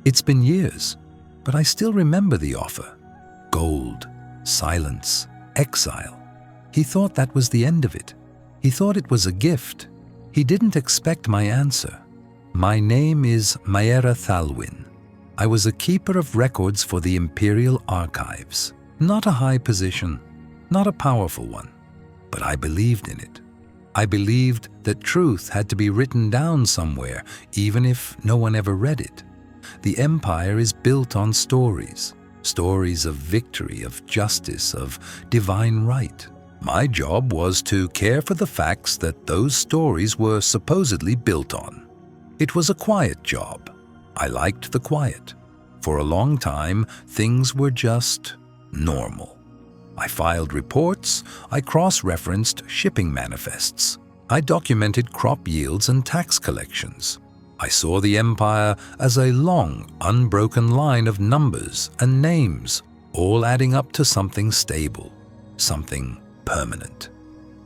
It's been years, but I still remember the offer. Gold, silence, exile. He thought that was the end of it. He thought it was a gift. He didn't expect my answer. My name is Maera Thalwyn. I was a keeper of records for the Imperial archives. Not a high position, not a powerful one, but I believed in it. I believed that truth had to be written down somewhere, even if no one ever read it. The Empire is built on stories. Stories of victory, of justice, of divine right. My job was to care for the facts that those stories were supposedly built on. It was a quiet job. I liked the quiet. For a long time, things were just normal. I filed reports, I cross-referenced shipping manifests. I documented crop yields and tax collections. I saw the Empire as a long, unbroken line of numbers and names, all adding up to something stable, something permanent.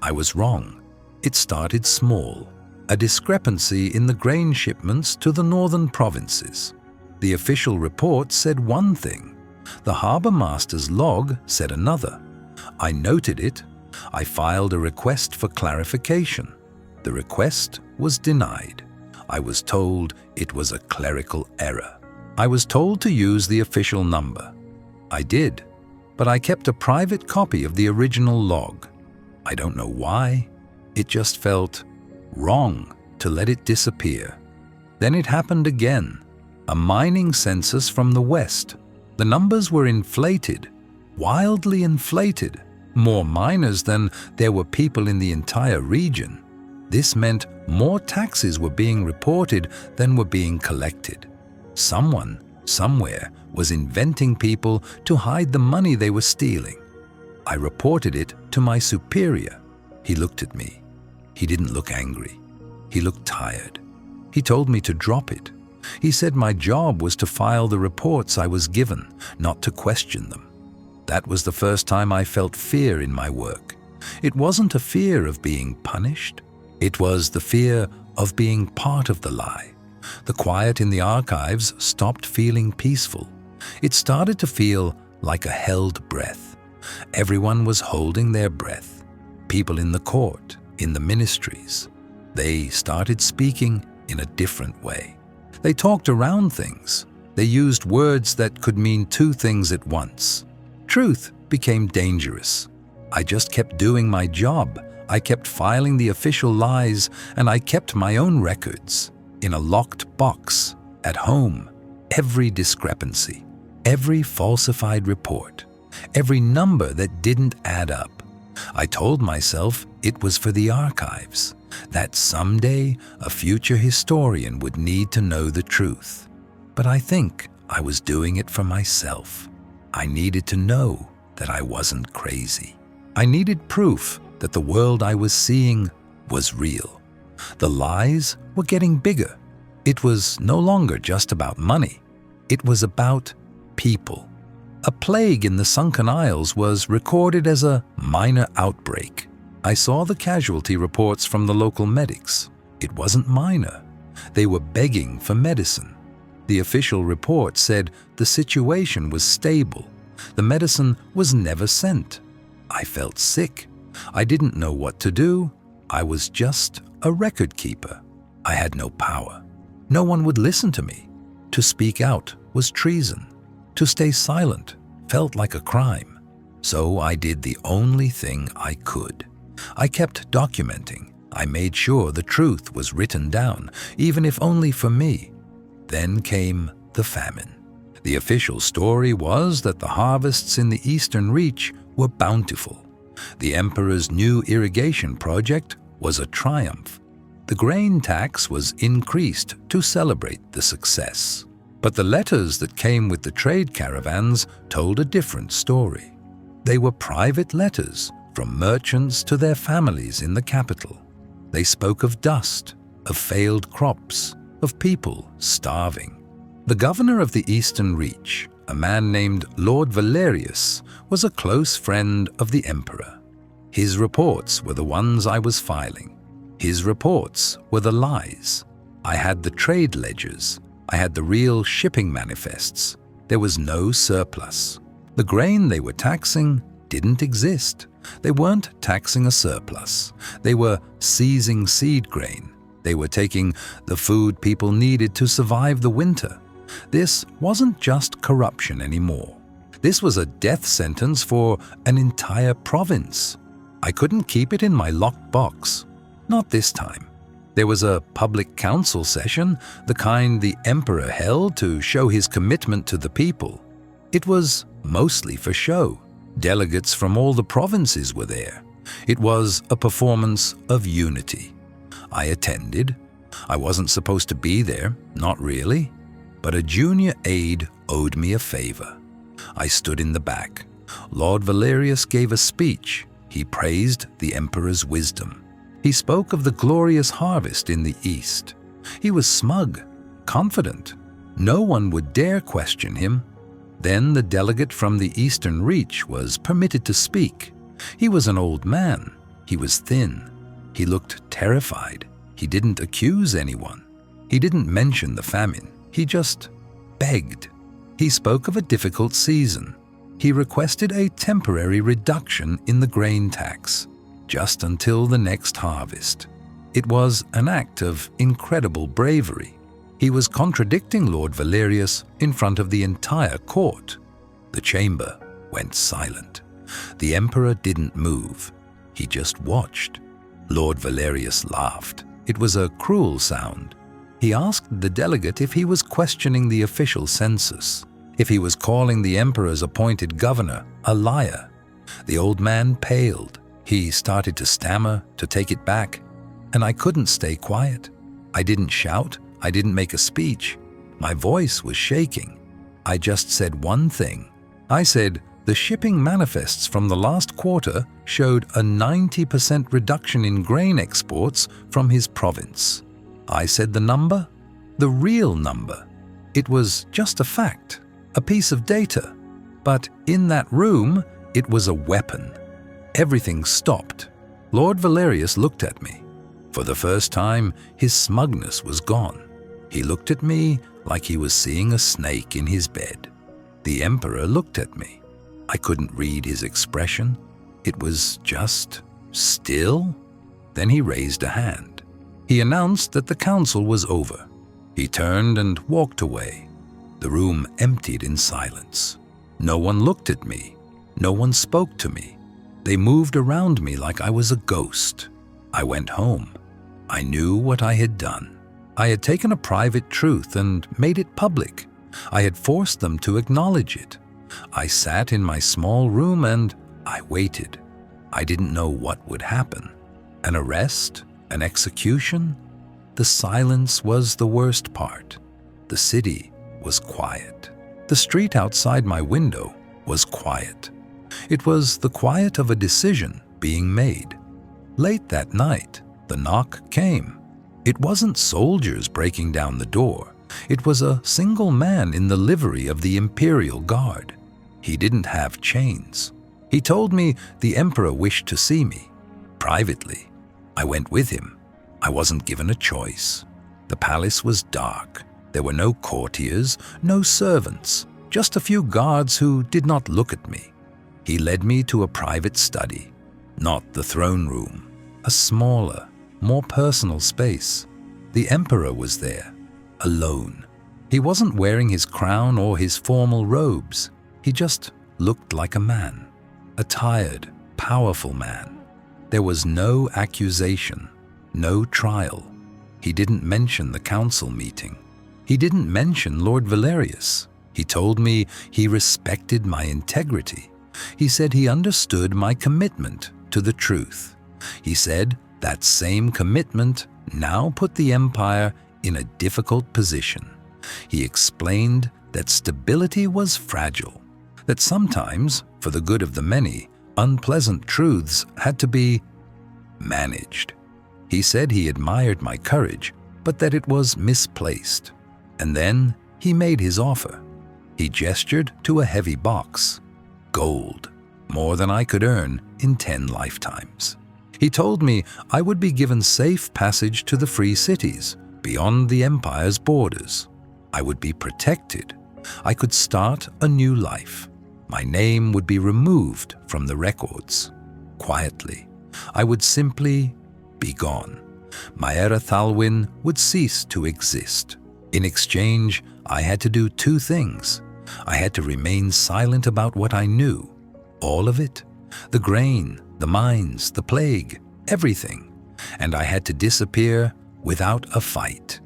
I was wrong. It started small, a discrepancy in the grain shipments to the northern provinces. The official report said one thing. The harbour master's log said another. I noted it. I filed a request for clarification. The request was denied. I was told it was a clerical error. I was told to use the official number. I did, but I kept a private copy of the original log. I don't know why. It just felt wrong to let it disappear. Then it happened again. A mining census from the west. The numbers were inflated, wildly inflated. More miners than there were people in the entire region. This meant more taxes were being reported than were being collected. Someone, somewhere, was inventing people to hide the money they were stealing. I reported it to my superior. He looked at me. He didn't look angry. He looked tired. He told me to drop it. He said my job was to file the reports I was given, not to question them. That was the first time I felt fear in my work. It wasn't a fear of being punished. It was the fear of being part of the lie. The quiet in the archives stopped feeling peaceful. It started to feel like a held breath. Everyone was holding their breath. People in the court, in the ministries. They started speaking in a different way. They talked around things. They used words that could mean two things at once. Truth became dangerous. I just kept doing my job. I kept filing the official lies, and I kept my own records in a locked box at home. Every discrepancy, every falsified report, every number that didn't add up. I told myself it was for the archives, that someday a future historian would need to know the truth. But I think I was doing it for myself. I needed to know that I wasn't crazy. I needed proof that the world I was seeing was real. The lies were getting bigger. It was no longer just about money. It was about people. A plague in the Sunken Isles was recorded as a minor outbreak. I saw the casualty reports from the local medics. It wasn't minor. They were begging for medicine. The official report said the situation was stable. The medicine was never sent. I felt sick. I didn't know what to do. I was just a record keeper. I had no power. No one would listen to me. To speak out was treason. To stay silent felt like a crime. So I did the only thing I could. I kept documenting. I made sure the truth was written down, even if only for me. Then came the famine. The official story was that the harvests in the Eastern Reach were bountiful. The Emperor's new irrigation project was a triumph. The grain tax was increased to celebrate the success. But the letters that came with the trade caravans told a different story. They were private letters from merchants to their families in the capital. They spoke of dust, of failed crops, of people starving. The governor of the Eastern Reach, a man named Lord Valerius, was a close friend of the Emperor. His reports were the ones I was filing. His reports were the lies. I had the trade ledgers. I had the real shipping manifests. There was no surplus. The grain they were taxing didn't exist. They weren't taxing a surplus. They were seizing seed grain. They were taking the food people needed to survive the winter. This wasn't just corruption anymore. This was a death sentence for an entire province. I couldn't keep it in my locked box. Not this time. There was a public council session, the kind the emperor held to show his commitment to the people. It was mostly for show. Delegates from all the provinces were there. It was a performance of unity. I attended. I wasn't supposed to be there, not really. But a junior aide owed me a favor. I stood in the back. Lord Valerius gave a speech. He praised the emperor's wisdom. He spoke of the glorious harvest in the east. He was smug, confident. No one would dare question him. Then the delegate from the Eastern Reach was permitted to speak. He was an old man. He was thin. He looked terrified. He didn't accuse anyone. He didn't mention the famine. He just begged. He spoke of a difficult season. He requested a temporary reduction in the grain tax, just until the next harvest. It was an act of incredible bravery. He was contradicting Lord Valerius in front of the entire court. The chamber went silent. The emperor didn't move. He just watched. Lord Valerius laughed. It was a cruel sound. He asked the delegate if he was questioning the official census, if he was calling the emperor's appointed governor a liar. The old man paled. He started to stammer, to take it back, and I couldn't stay quiet. I didn't shout. I didn't make a speech. My voice was shaking. I just said one thing. I said, the shipping manifests from the last quarter showed a 90% reduction in grain exports from his province. I said the number, the real number. It was just a fact, a piece of data. But in that room, it was a weapon. Everything stopped. Lord Valerius looked at me. For the first time, his smugness was gone. He looked at me like he was seeing a snake in his bed. The emperor looked at me. I couldn't read his expression. It was just still. Then he raised a hand. He announced that the council was over. He turned and walked away. The room emptied in silence. No one looked at me. No one spoke to me. They moved around me like I was a ghost. I went home. I knew what I had done. I had taken a private truth and made it public. I had forced them to acknowledge it. I sat in my small room and I waited. I didn't know what would happen. An arrest? An execution? The silence was the worst part. The city was quiet. The street outside my window was quiet. It was the quiet of a decision being made. Late that night, the knock came. It wasn't soldiers breaking down the door. It was a single man in the livery of the Imperial Guard. He didn't have chains. He told me the emperor wished to see me. Privately, I went with him. I wasn't given a choice. The palace was dark. There were no courtiers, no servants, just a few guards who did not look at me. He led me to a private study, not the throne room, a smaller, more personal space. The emperor was there, alone. He wasn't wearing his crown or his formal robes. He just looked like a man, a tired, powerful man. There was no accusation, no trial. He didn't mention the council meeting. He didn't mention Lord Valerius. He told me he respected my integrity. He said he understood my commitment to the truth. He said that same commitment now put the empire in a difficult position. He explained that stability was fragile, that sometimes, for the good of the many, unpleasant truths had to be managed. He said he admired my courage, but that it was misplaced. And then he made his offer. He gestured to a heavy box. Gold, more than I could earn in 10 lifetimes. He told me I would be given safe passage to the free cities, beyond the empire's borders. I would be protected. I could start a new life. My name would be removed from the records. Quietly, I would simply be gone. Maera Thalwyn would cease to exist. In exchange, I had to do two things. I had to remain silent about what I knew. All of it. The grain, the mines, the plague, everything. And I had to disappear without a fight.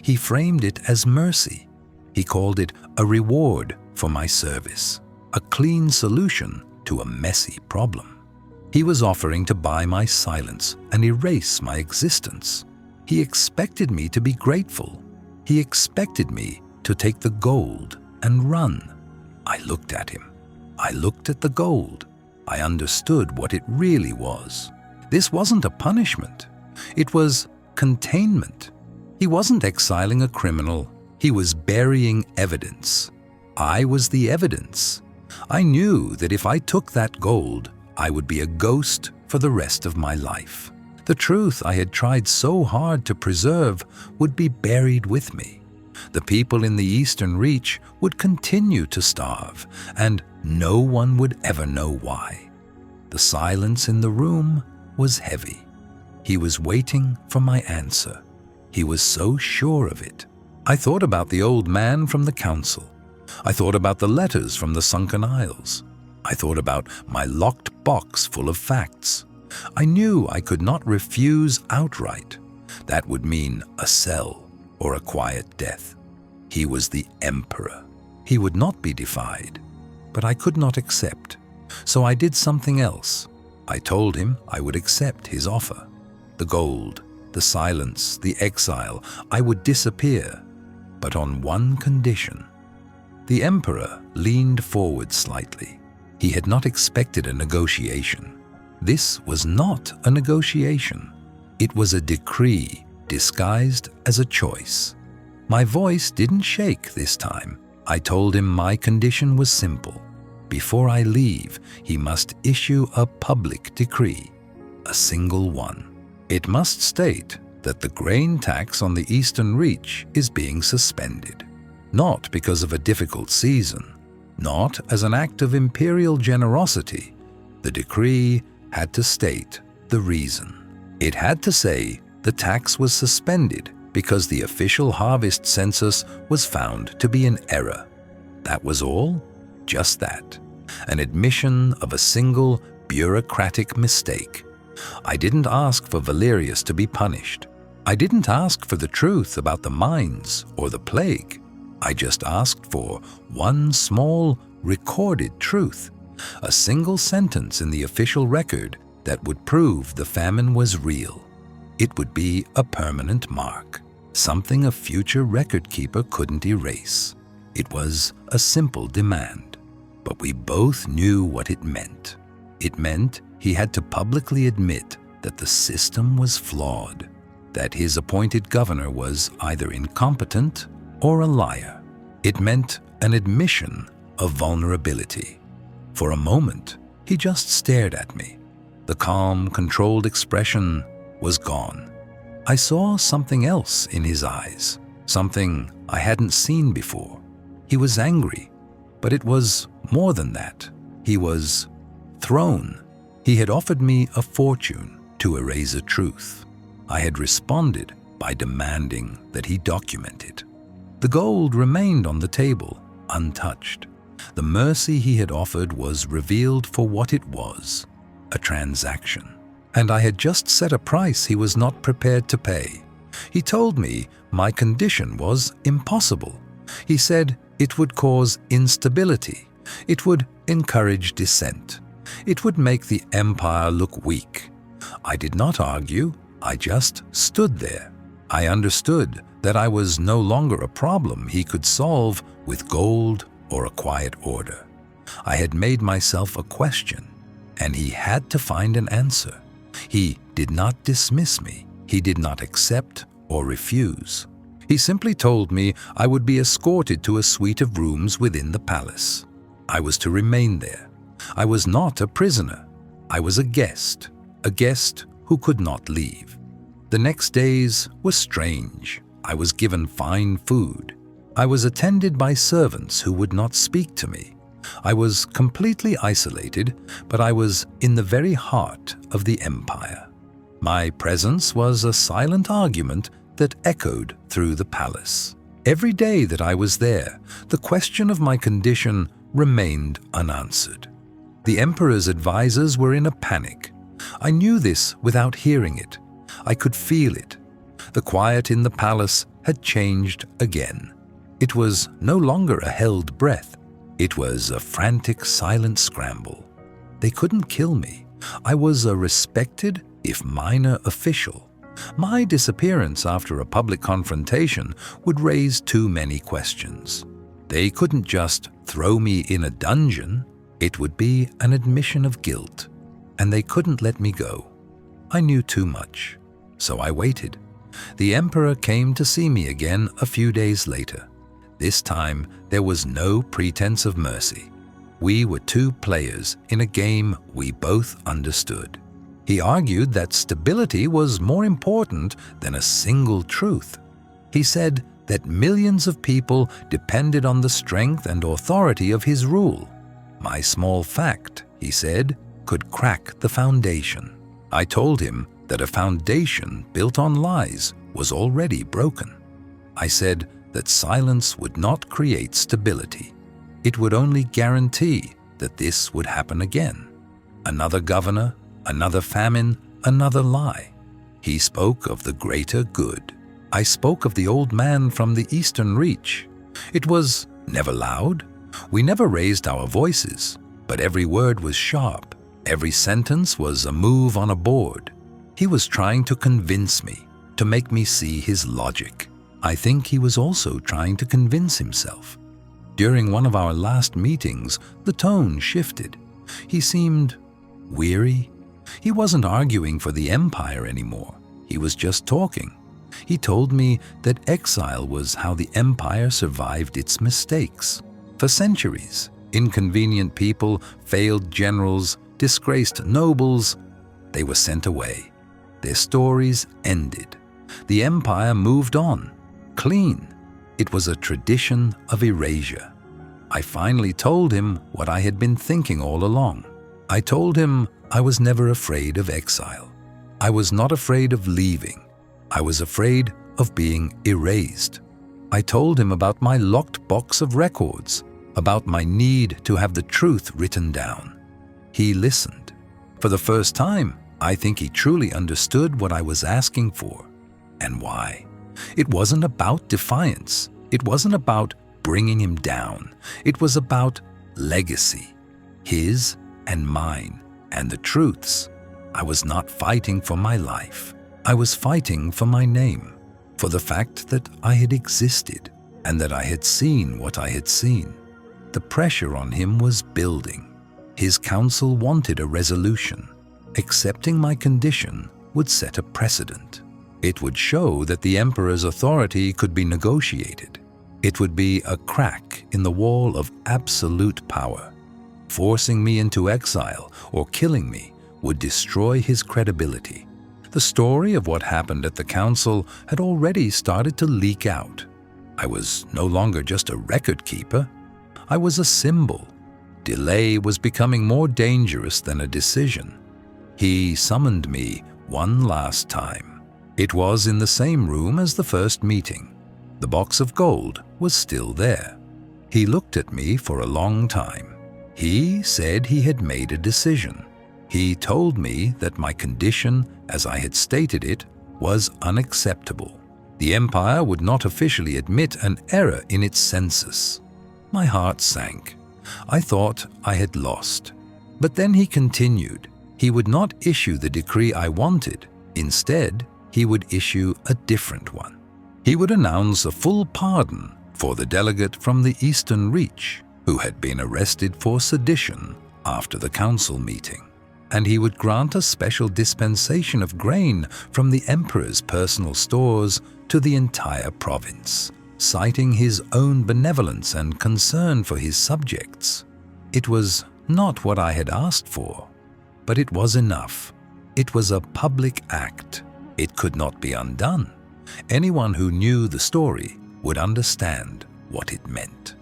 He framed it as mercy. He called it a reward for my service, a clean solution to a messy problem. He was offering to buy my silence and erase my existence. He expected me to be grateful. He expected me to take the gold and run. I looked at him. I looked at the gold. I understood what it really was. This wasn't a punishment. It was containment. He wasn't exiling a criminal. He was burying evidence. I was the evidence. I knew that if I took that gold, I would be a ghost for the rest of my life. The truth I had tried so hard to preserve would be buried with me. The people in the Eastern Reach would continue to starve, and no one would ever know why. The silence in the room was heavy. He was waiting for my answer. He was so sure of it. I thought about the old man from the council. I thought about the letters from the sunken isles. I thought about my locked box full of facts. I knew I could not refuse outright. That would mean a cell or a quiet death. He was the emperor. He would not be defied. But I could not accept. So I did something else. I told him I would accept his offer. The gold, the silence, the exile, I would disappear, but on one condition. The emperor leaned forward slightly. He had not expected a negotiation. This was not a negotiation. It was a decree disguised as a choice. My voice didn't shake this time. I told him my condition was simple. Before I leave, he must issue a public decree, a single one. It must state that the grain tax on the Eastern Reach is being suspended, not because of a difficult season, not as an act of imperial generosity. The decree had to state the reason. It had to say the tax was suspended because the official harvest census was found to be an error. That was all, just that. An admission of a single bureaucratic mistake. I didn't ask for Valerius to be punished. I didn't ask for the truth about the mines or the plague. I just asked for one small recorded truth, a single sentence in the official record that would prove the famine was real. It would be a permanent mark, something a future record keeper couldn't erase. It was a simple demand, but we both knew what it meant. It meant he had to publicly admit that the system was flawed, that his appointed governor was either incompetent or a liar. It meant an admission of vulnerability. For a moment, he just stared at me. The calm, controlled expression was gone. I saw something else in his eyes, something I hadn't seen before. He was angry, but it was more than that. He was thrown. He had offered me a fortune to erase a truth. I had responded by demanding that he document it. The gold remained on the table, untouched. The mercy he had offered was revealed for what it was, a transaction. And I had just set a price he was not prepared to pay. He told me my condition was impossible. He said it would cause instability. It would encourage dissent. It would make the empire look weak. I did not argue. I just stood there. I understood that I was no longer a problem he could solve with gold or a quiet order. I had made myself a question, and he had to find an answer. He did not dismiss me. He did not accept or refuse. He simply told me I would be escorted to a suite of rooms within the palace. I was to remain there. I was not a prisoner. I was a guest who could not leave. The next days were strange. I was given fine food. I was attended by servants who would not speak to me. I was completely isolated, but I was in the very heart of the empire. My presence was a silent argument that echoed through the palace. Every day that I was there, the question of my condition remained unanswered. The emperor's advisors were in a panic. I knew this without hearing it. I could feel it. The quiet in the palace had changed again. It was no longer a held breath. It was a frantic, silent scramble. They couldn't kill me. I was a respected, if minor, official. My disappearance after a public confrontation would raise too many questions. They couldn't just throw me in a dungeon. It would be an admission of guilt, and they couldn't let me go. I knew too much, so I waited. The emperor came to see me again a few days later. This time, there was no pretense of mercy. We were two players in a game we both understood. He argued that stability was more important than a single truth. He said that millions of people depended on the strength and authority of his rule. My small fact, he said, could crack the foundation. I told him that a foundation built on lies was already broken. I said that silence would not create stability. It would only guarantee that this would happen again. Another governor, another famine, another lie. He spoke of the greater good. I spoke of the old man from the Eastern Reach. It was never loud. We never raised our voices, but every word was sharp. Every sentence was a move on a board. He was trying to convince me, to make me see his logic. I think he was also trying to convince himself. During one of our last meetings, the tone shifted. He seemed weary. He wasn't arguing for the empire anymore. He was just talking. He told me that exile was how the empire survived its mistakes. For centuries, inconvenient people, failed generals, disgraced nobles, they were sent away. Their stories ended. The empire moved on, clean. It was a tradition of erasure. I finally told him what I had been thinking all along. I told him I was never afraid of exile. I was not afraid of leaving. I was afraid of being erased. I told him about my locked box of records, about my need to have the truth written down. He listened. For the first time, I think he truly understood what I was asking for and why. It wasn't about defiance. It wasn't about bringing him down. It was about legacy, his and mine, and the truths. I was not fighting for my life. I was fighting for my name, for the fact that I had existed and that I had seen what I had seen. The pressure on him was building. His council wanted a resolution. Accepting my condition would set a precedent. It would show that the emperor's authority could be negotiated. It would be a crack in the wall of absolute power. Forcing me into exile or killing me would destroy his credibility. The story of what happened at the council had already started to leak out. I was no longer just a record keeper. I was a symbol. Delay was becoming more dangerous than a decision. He summoned me one last time. It was in the same room as the first meeting. The box of gold was still there. He looked at me for a long time. He said he had made a decision. He told me that my condition, as I had stated it, was unacceptable. The empire would not officially admit an error in its census. My heart sank. I thought I had lost. But then he continued. He would not issue the decree I wanted. Instead, he would issue a different one. He would announce a full pardon for the delegate from the Eastern Reach, who had been arrested for sedition after the council meeting. And he would grant a special dispensation of grain from the emperor's personal stores to the entire province, citing his own benevolence and concern for his subjects. It was not what I had asked for, but it was enough. It was a public act. It could not be undone. Anyone who knew the story would understand. what it meant.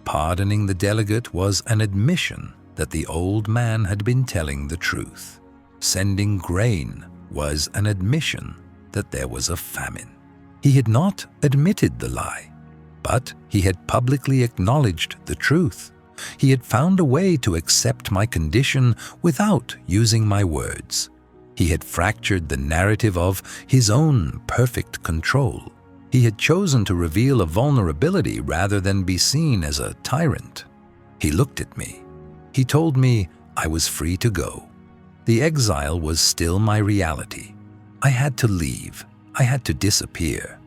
Pardoning the delegate was an admission that the old man had been telling the truth. Sending grain was an admission that there was a famine. He had not admitted the lie, but he had publicly acknowledged the truth. He had found a way to accept my condition without using my words. He had fractured the narrative of his own perfect control. He had chosen to reveal a vulnerability rather than be seen as a tyrant. He looked at me. He told me I was free to go. The exile was still my reality. I had to leave. I had to disappear.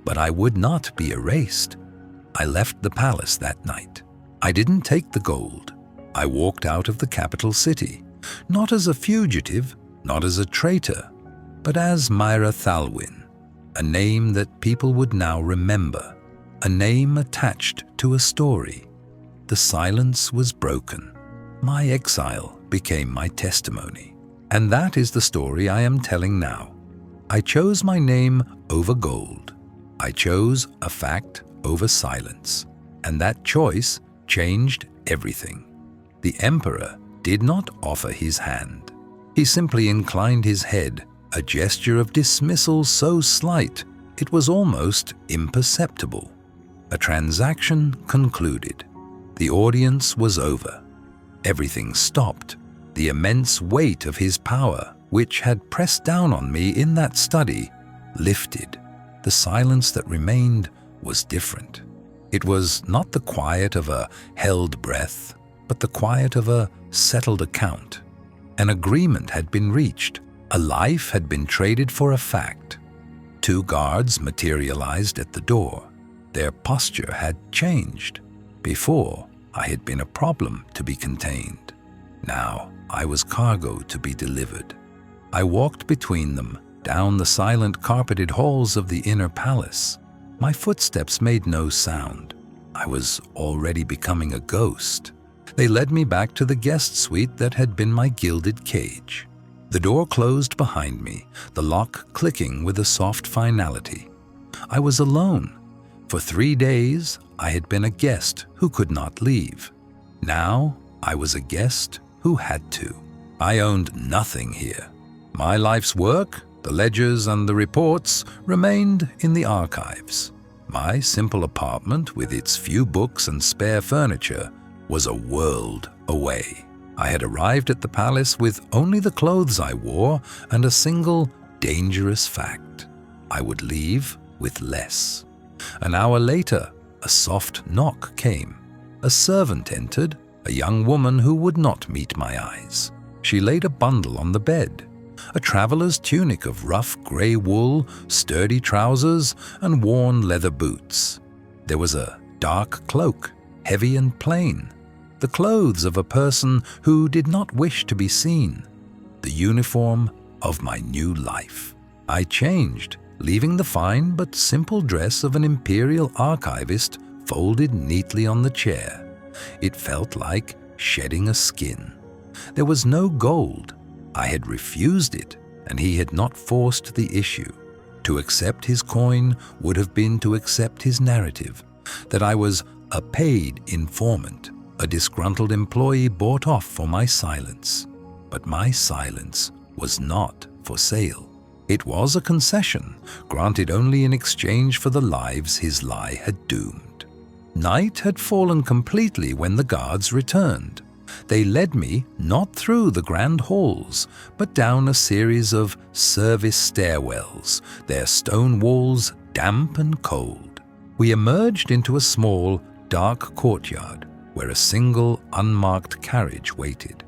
But I would not be erased. I left the palace that night. I didn't take the gold. I walked out of the capital city, not as a fugitive, not as a traitor, but as Myra Thalwyn, a name that people would now remember, a name attached to a story. The silence was broken. My exile became my testimony. And that is the story I am telling now. I chose my name over gold. I chose a fact over silence. And that choice changed everything. The emperor did not offer his hand. He simply inclined his head, a gesture of dismissal so slight it was almost imperceptible. A transaction concluded. The audience was over. Everything stopped. The immense weight of his power, which had pressed down on me in that study, lifted. The silence that remained was different. It was not the quiet of a held breath, but the quiet of a settled account. An agreement had been reached. A life had been traded for a fact. 2 guards materialized at the door. Their posture had changed. Before, I had been a problem to be contained. Now, I was cargo to be delivered. I walked between them, down the silent carpeted halls of the inner palace. My footsteps made no sound. I was already becoming a ghost. They led me back to the guest suite that had been my gilded cage. The door closed behind me, the lock clicking with a soft finality. I was alone. For 3 days, I had been a guest who could not leave. Now, I was a guest who had to. I owned nothing here. My life's work, the ledgers and the reports, remained in the archives. My simple apartment, with its few books and spare furniture, was a world away. I had arrived at the palace with only the clothes I wore and a single dangerous fact. I would leave with less. An hour later, a soft knock came. A servant entered, a young woman who would not meet my eyes. She laid a bundle on the bed. A traveler's tunic of rough gray wool, sturdy trousers, and worn leather boots. There was a dark cloak, heavy and plain. The clothes of a person who did not wish to be seen. The uniform of my new life. I changed, leaving the fine but simple dress of an Imperial archivist folded neatly on the chair. It felt like shedding a skin. There was no gold. I had refused it, and he had not forced the issue. To accept his coin would have been to accept his narrative, that I was a paid informant, a disgruntled employee bought off for my silence. But my silence was not for sale. It was a concession, granted only in exchange for the lives his lie had doomed. Night had fallen completely when the guards returned. They led me not through the grand halls, but down a series of service stairwells, their stone walls damp and cold. We emerged into a small, dark courtyard where a single, unmarked carriage waited.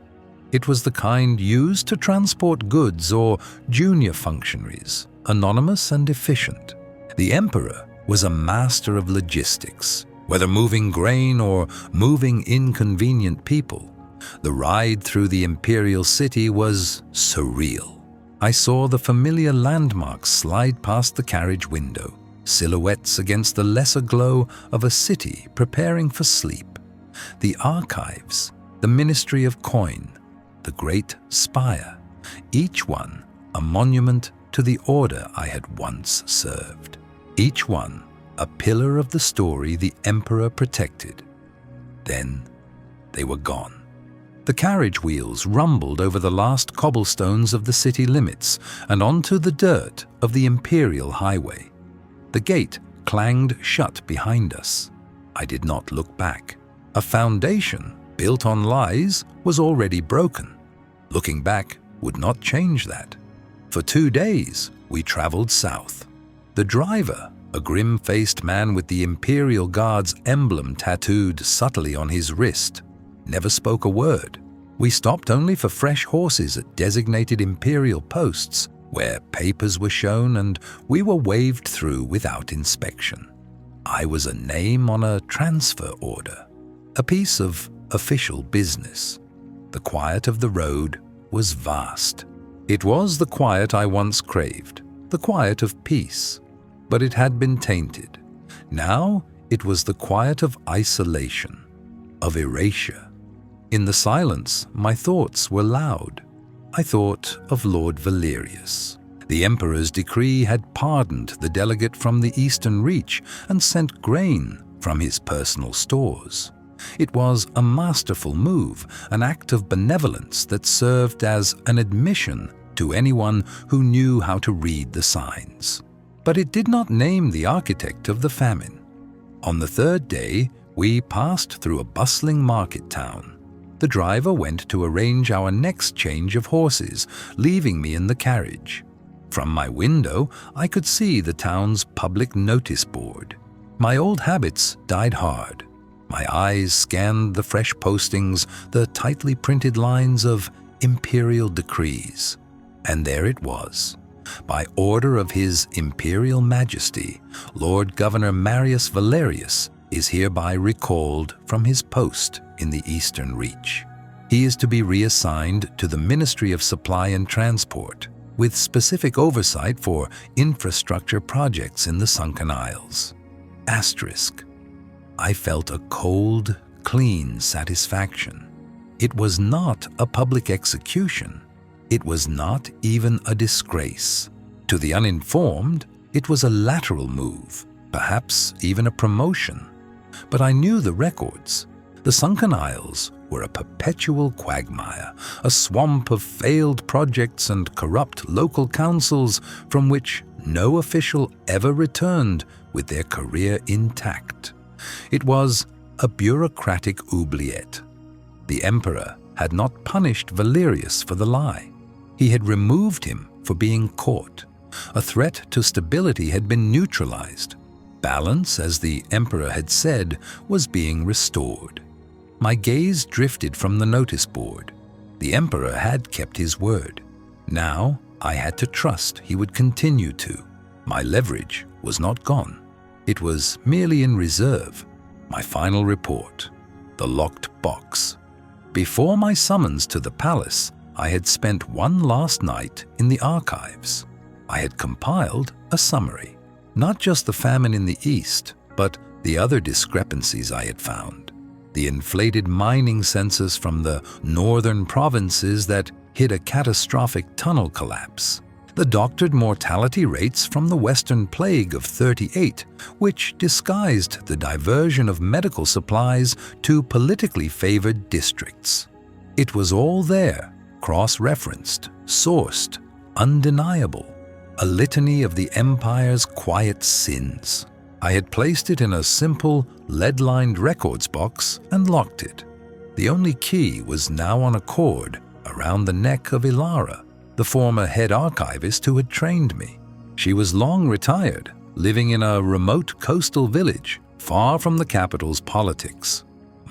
It was the kind used to transport goods or junior functionaries, anonymous and efficient. The emperor was a master of logistics, whether moving grain or moving inconvenient people. The ride through the Imperial city was surreal. I saw the familiar landmarks slide past the carriage window, silhouettes against the lesser glow of a city preparing for sleep. The archives, the Ministry of Coin, the Great Spire, each one a monument to the order I had once served. Each one a pillar of the story the Emperor protected. Then they were gone. The carriage wheels rumbled over the last cobblestones of the city limits and onto the dirt of the Imperial highway. The gate clanged shut behind us. I did not look back. A foundation built on lies was already broken. Looking back would not change that. For 2 days, we traveled south. The driver, a grim-faced man with the Imperial Guard's emblem tattooed subtly on his wrist, never spoke a word. We stopped only for fresh horses at designated Imperial posts, where papers were shown and we were waved through without inspection. I was a name on a transfer order, a piece of official business. The quiet of the road was vast. It was the quiet I once craved, the quiet of peace, but it had been tainted. Now it was the quiet of isolation, of erasure. In the silence, my thoughts were loud. I thought of Lord Valerius. The Emperor's decree had pardoned the delegate from the Eastern Reach and sent grain from his personal stores. It was a masterful move, an act of benevolence that served as an admission to anyone who knew how to read the signs. But it did not name the architect of the famine. On the 3rd day, we passed through a bustling market town. The driver went to arrange our next change of horses, leaving me in the carriage. From my window, I could see the town's public notice board. My old habits died hard. My eyes scanned the fresh postings, the tightly printed lines of Imperial decrees. And there it was. By order of His Imperial Majesty, Lord Governor Marius Valerius is hereby recalled from his post in the Eastern Reach. He is to be reassigned to the Ministry of Supply and Transport, with specific oversight for infrastructure projects in the Sunken Isles. Asterisk. I felt a cold, clean satisfaction. It was not a public execution. It was not even a disgrace. To the uninformed, it was a lateral move, perhaps even a promotion. But I knew the records. The Sunken Isles were a perpetual quagmire, a swamp of failed projects and corrupt local councils from which no official ever returned with their career intact. It was a bureaucratic oubliette. The Emperor had not punished Valerius for the lie. He had removed him for being caught. A threat to stability had been neutralized. Balance, as the Emperor had said, was being restored. My gaze drifted from the notice board. The Emperor had kept his word. Now I had to trust he would continue to. My leverage was not gone. It was merely in reserve. My final report. The locked box. Before my summons to the palace, I had spent one last night in the archives. I had compiled a summary. Not just the famine in the East, but the other discrepancies I had found. The inflated mining census from the northern provinces that hid a catastrophic tunnel collapse. The doctored mortality rates from the Western Plague of '38, which disguised the diversion of medical supplies to politically favored districts. It was all there, cross-referenced, sourced, undeniable. A litany of the Empire's quiet sins. I had placed it in a simple, lead-lined records box and locked it. The only key was now on a cord around the neck of Ilara, the former head archivist who had trained me. She was long retired, living in a remote coastal village, far from the capital's politics.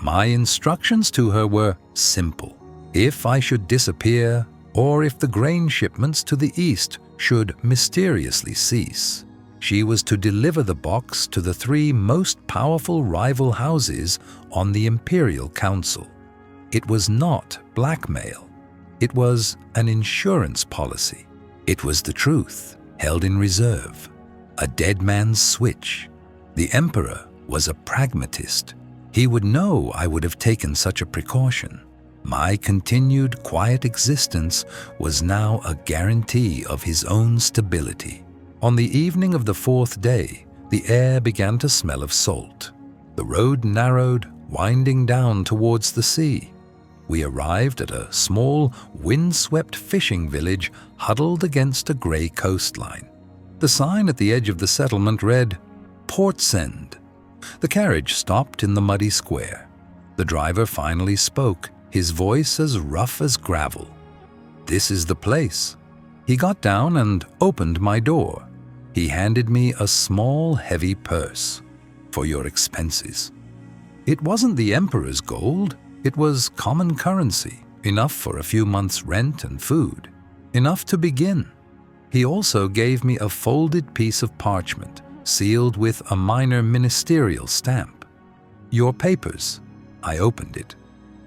My instructions to her were simple. If I should disappear, or if the grain shipments to the east should mysteriously cease, she was to deliver the box to the 3 most powerful rival houses on the Imperial Council. It was not blackmail. It was an insurance policy. It was the truth, held in reserve. A dead man's switch. The Emperor was a pragmatist. He would know I would have taken such a precaution. My continued quiet existence was now a guarantee of his own stability. On the evening of the 4th day, The air began to smell of salt. The road narrowed, winding down towards the sea. We arrived at a small, windswept fishing village huddled against a grey coastline. The sign at the edge of the settlement read, "Portsend." The carriage stopped in the muddy square. The driver finally spoke, his voice as rough as gravel. "This is the place." He got down and opened my door. He handed me a small, heavy purse. "For your expenses." It wasn't the Emperor's gold. It was common currency, enough for a few months' rent and food, enough to begin. He also gave me a folded piece of parchment, sealed with a minor ministerial stamp. "Your papers." I opened it.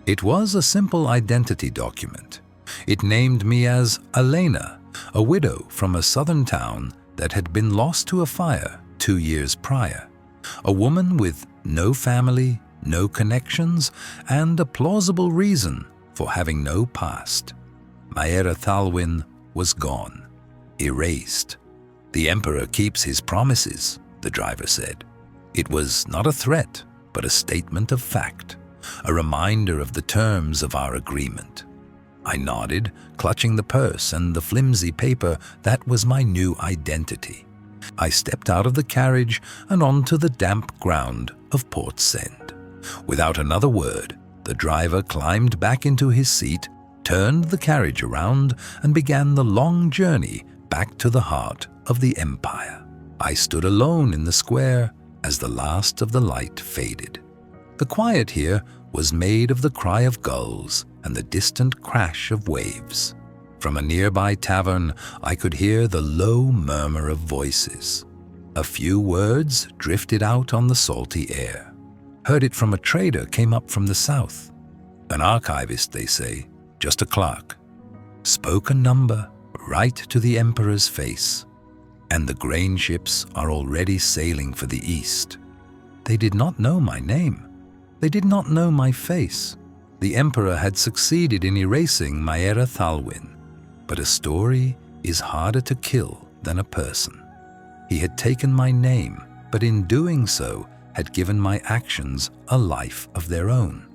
It was a simple identity document. It named me as Elena, a widow from a southern town that had been lost to a fire 2 years prior. A woman with no family, no connections, and a plausible reason for having no past. Maera Thalwyn was gone, erased. "The Emperor keeps his promises," the driver said. It was not a threat, but a statement of fact, a reminder of the terms of our agreement. I nodded, clutching the purse and the flimsy paper that was my new identity. I stepped out of the carriage and onto the damp ground of Portsend. Without another word, the driver climbed back into his seat, turned the carriage around, and began the long journey back to the heart of the Empire. I stood alone in the square as the last of the light faded. The quiet here was made of the cry of gulls and the distant crash of waves. From a nearby tavern, I could hear the low murmur of voices. A few words drifted out on the salty air. Heard it from a trader came up from the south. An archivist, they say, just a clerk. Spoke a number right to the Emperor's face. And the grain ships are already sailing for the east. They did not know my name. They did not know my face. The Emperor had succeeded in erasing Maera Thalwyn. But a story is harder to kill than a person. He had taken my name, but in doing so, had given my actions a life of their own.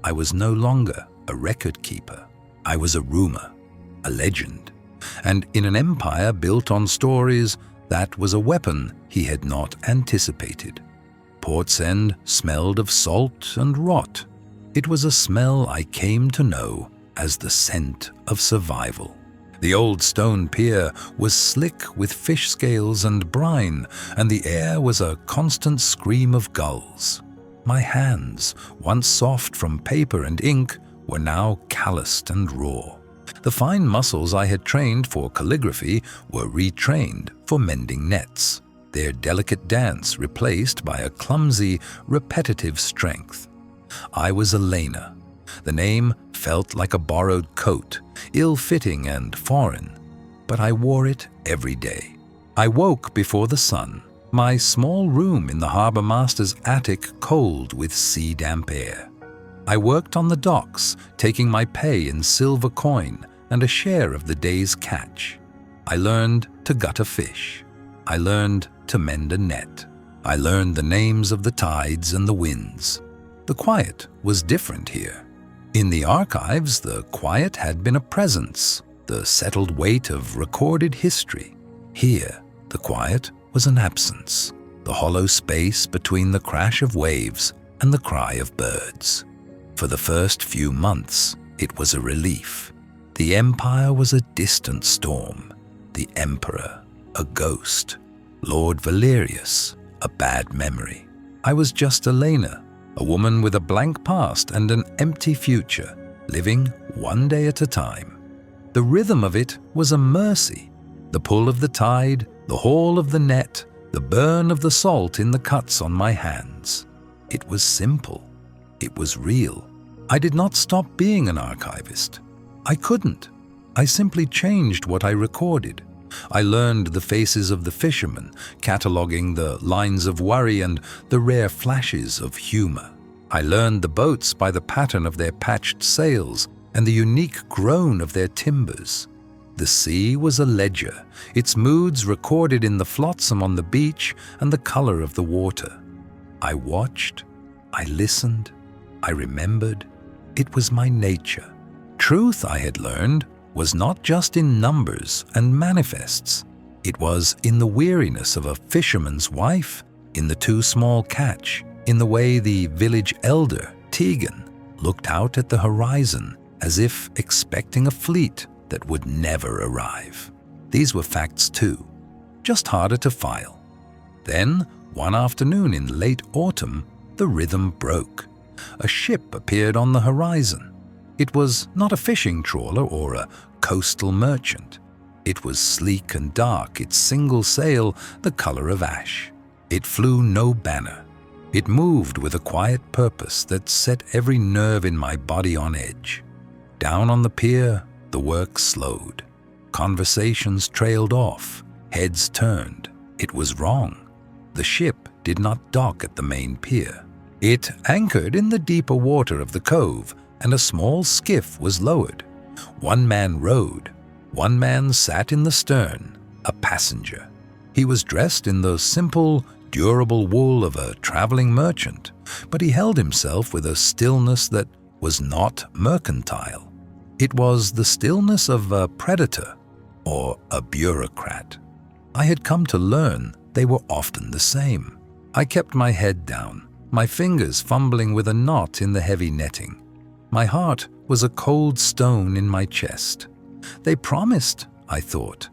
I was no longer a record keeper. I was a rumor, a legend. And in an empire built on stories, that was a weapon he had not anticipated. Portsend smelled of salt and rot. It was a smell I came to know as the scent of survival. The old stone pier was slick with fish scales and brine, and the air was a constant scream of gulls. My hands, once soft from paper and ink, were now calloused and raw. The fine muscles I had trained for calligraphy were retrained for mending nets, their delicate dance replaced by a clumsy, repetitive strength. I was Elena. The name felt like a borrowed coat, ill-fitting and foreign, but I wore it every day. I woke before the sun, my small room in the harbour master's attic cold with sea-damp air. I worked on the docks, taking my pay in silver coin and a share of the day's catch. I learned to gut a fish. I learned to mend a net. I learned the names of the tides and the winds. The quiet was different here. In the archives, the quiet had been a presence, the settled weight of recorded history. Here, the quiet was an absence, the hollow space between the crash of waves and the cry of birds. For the first few months, it was a relief. The Empire was a distant storm, the Emperor a ghost, Lord Valerius a bad memory. I was just Elena, a woman with a blank past and an empty future, living one day at a time. The rhythm of it was a mercy. The pull of the tide, the haul of the net, the burn of the salt in the cuts on my hands. It was simple. It was real. I did not stop being an archivist. I couldn't. I simply changed what I recorded. I learned the faces of the fishermen, cataloging the lines of worry and the rare flashes of humor. I learned the boats by the pattern of their patched sails and the unique groan of their timbers. The sea was a ledger, its moods recorded in the flotsam on the beach and the color of the water. I watched, I listened, I remembered. It was my nature. Truth, I had learned, was not just in numbers and manifests. It was in the weariness of a fisherman's wife, in the too small catch, in the way the village elder, Tegan, looked out at the horizon as if expecting a fleet that would never arrive. These were facts too, just harder to file. Then, one afternoon in late autumn, the rhythm broke. A ship appeared on the horizon. It was not a fishing trawler or a coastal merchant. It was sleek and dark, its single sail the color of ash. It flew no banner. It moved with a quiet purpose that set every nerve in my body on edge. Down on the pier, the work slowed. Conversations trailed off. Heads turned. It was wrong. The ship did not dock at the main pier. It anchored in the deeper water of the cove, and a small skiff was lowered. One man rowed. One man sat in the stern, a passenger. He was dressed in the simple, durable wool of a traveling merchant, but he held himself with a stillness that was not mercantile. It was the stillness of a predator or a bureaucrat. I had come to learn they were often the same. I kept my head down, my fingers fumbling with a knot in the heavy netting. My heart was a cold stone in my chest. They promised, I thought.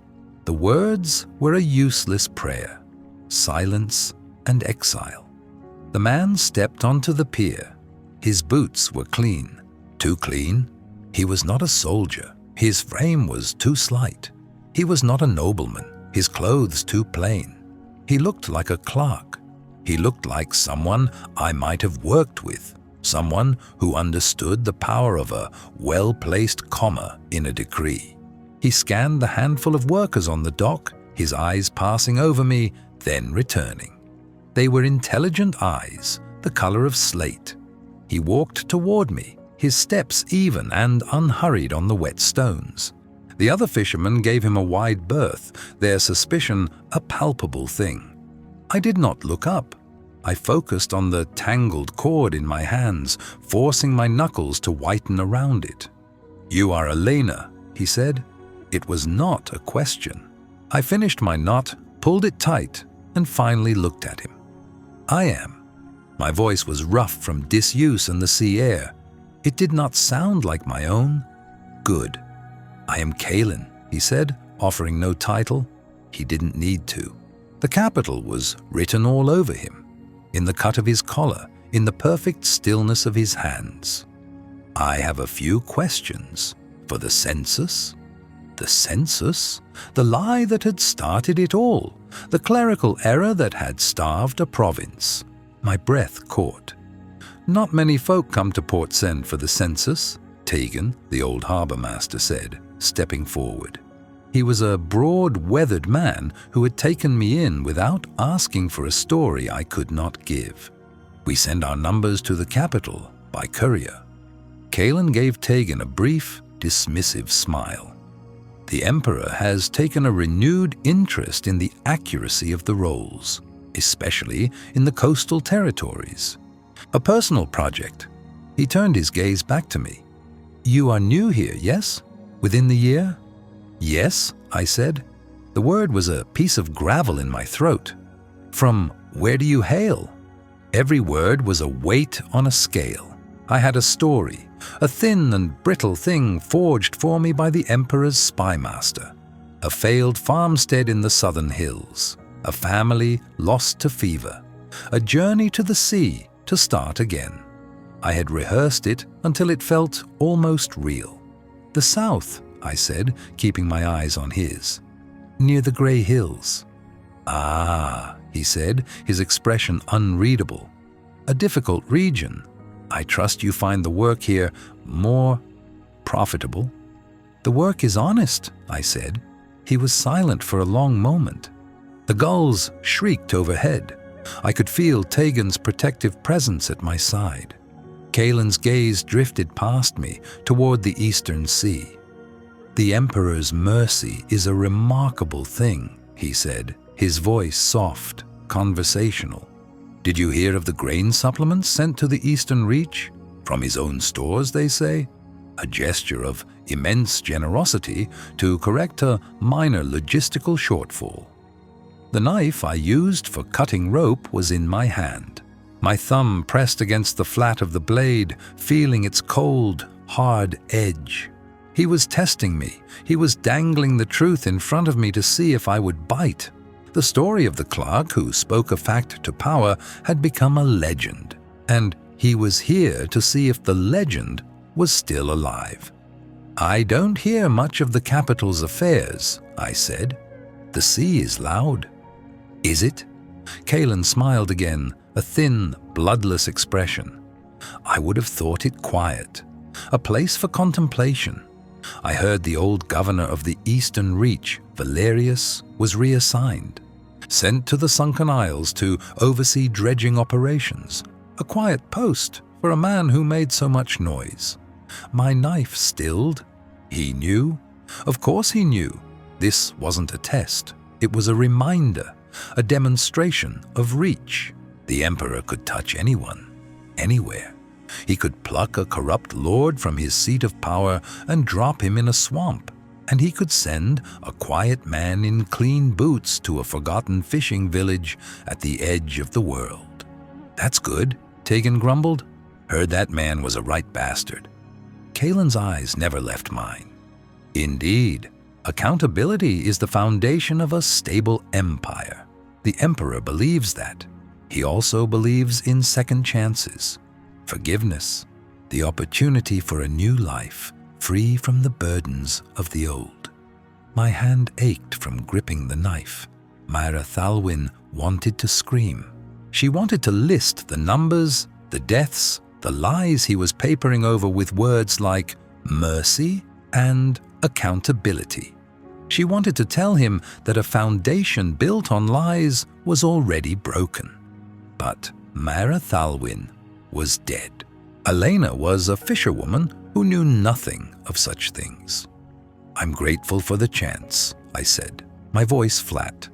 The words were a useless prayer. Silence and exile. The man stepped onto the pier. His boots were clean. Too clean? He was not a soldier. His frame was too slight. He was not a nobleman. His clothes too plain. He looked like a clerk. He looked like someone I might have worked with, someone who understood the power of a well-placed comma in a decree. He scanned the handful of workers on the dock, his eyes passing over me, then returning. They were intelligent eyes, the color of slate. He walked toward me, his steps even and unhurried on the wet stones. The other fishermen gave him a wide berth, their suspicion a palpable thing. I did not look up. I focused on the tangled cord in my hands, forcing my knuckles to whiten around it. "You are Elena," he said. It was not a question. I finished my knot, pulled it tight, and finally looked at him. "I am." My voice was rough from disuse and the sea air. It did not sound like my own. "Good. I am Kalen," he said, offering no title. He didn't need to. The capital was written all over him, in the cut of his collar, in the perfect stillness of his hands. "I have a few questions. For the census?" The census? The lie that had started it all. The clerical error that had starved a province. My breath caught. "Not many folk come to Port Said for the census," Tegan, the old harbour master, said, stepping forward. He was a broad, weathered man who had taken me in without asking for a story I could not give. "We send our numbers to the capital by courier." Kalen gave Tegan a brief, dismissive smile. "The Emperor has taken a renewed interest in the accuracy of the rolls, especially in the coastal territories. A personal project." He turned his gaze back to me. "You are new here, yes? Within the year?" "Yes," I said. The word was a piece of gravel in my throat. "From where do you hail?" Every word was a weight on a scale. I had a story, a thin and brittle thing forged for me by the Emperor's spymaster. A failed farmstead in the southern hills. A family lost to fever. A journey to the sea to start again. I had rehearsed it until it felt almost real. "The south," I said, keeping my eyes on his. "Near the grey hills." "Ah," he said, his expression unreadable. "A difficult region. I trust you find the work here more profitable." "The work is honest," I said. He was silent for a long moment. The gulls shrieked overhead. I could feel Tegan's protective presence at my side. Kalen's gaze drifted past me toward the eastern sea. "The Emperor's mercy is a remarkable thing," he said, his voice soft, conversational. "Did you hear of the grain supplements sent to the Eastern Reach? From his own stores, they say? A gesture of immense generosity to correct a minor logistical shortfall." The knife I used for cutting rope was in my hand. My thumb pressed against the flat of the blade, feeling its cold, hard edge. He was testing me. He was dangling the truth in front of me to see if I would bite. The story of the clerk who spoke a fact to power had become a legend, and he was here to see if the legend was still alive. "I don't hear much of the capital's affairs," I said. "The sea is loud." "Is it?" Kalen smiled again, a thin, bloodless expression. "I would have thought it quiet, a place for contemplation. I heard the old governor of the Eastern Reach, Valerius, was reassigned, sent to the Sunken Isles to oversee dredging operations. A quiet post for a man who made so much noise. My knife stilled. He knew. Of course he knew. This wasn't a test. It was a reminder, a demonstration of reach. The Emperor could touch anyone, anywhere. He could pluck a corrupt lord from his seat of power and drop him in a swamp, and he could send a quiet man in clean boots to a forgotten fishing village at the edge of the world. "That's good," Tegan grumbled. "Heard that man was a right bastard." Kalen's eyes never left mine. "Indeed, accountability is the foundation of a stable empire. The Emperor believes that. He also believes in second chances, forgiveness, the opportunity for a new life, free from the burdens of the old." My hand ached from gripping the knife. Myra Thalwyn wanted to scream. She wanted to list the numbers, the deaths, the lies he was papering over with words like mercy and accountability. She wanted to tell him that a foundation built on lies was already broken. But Myra Thalwyn was dead. Elena was a fisherwoman who knew nothing of such things. "I'm grateful for the chance," I said, my voice flat.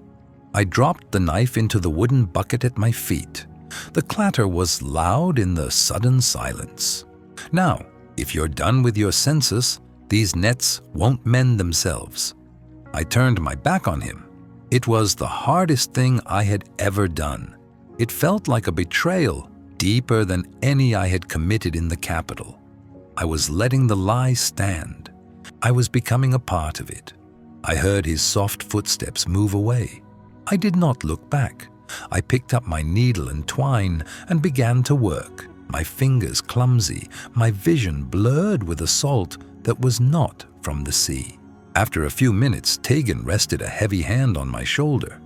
I dropped the knife into the wooden bucket at my feet. The clatter was loud in the sudden silence. "Now, if you're done with your census, these nets won't mend themselves." I turned my back on him. It was the hardest thing I had ever done. It felt like a betrayal, deeper than any I had committed in the capital. I was letting the lie stand. I was becoming a part of it. I heard his soft footsteps move away. I did not look back. I picked up my needle and twine and began to work, my fingers clumsy, my vision blurred with a salt that was not from the sea. After a few minutes, Tegan rested a heavy hand on my shoulder.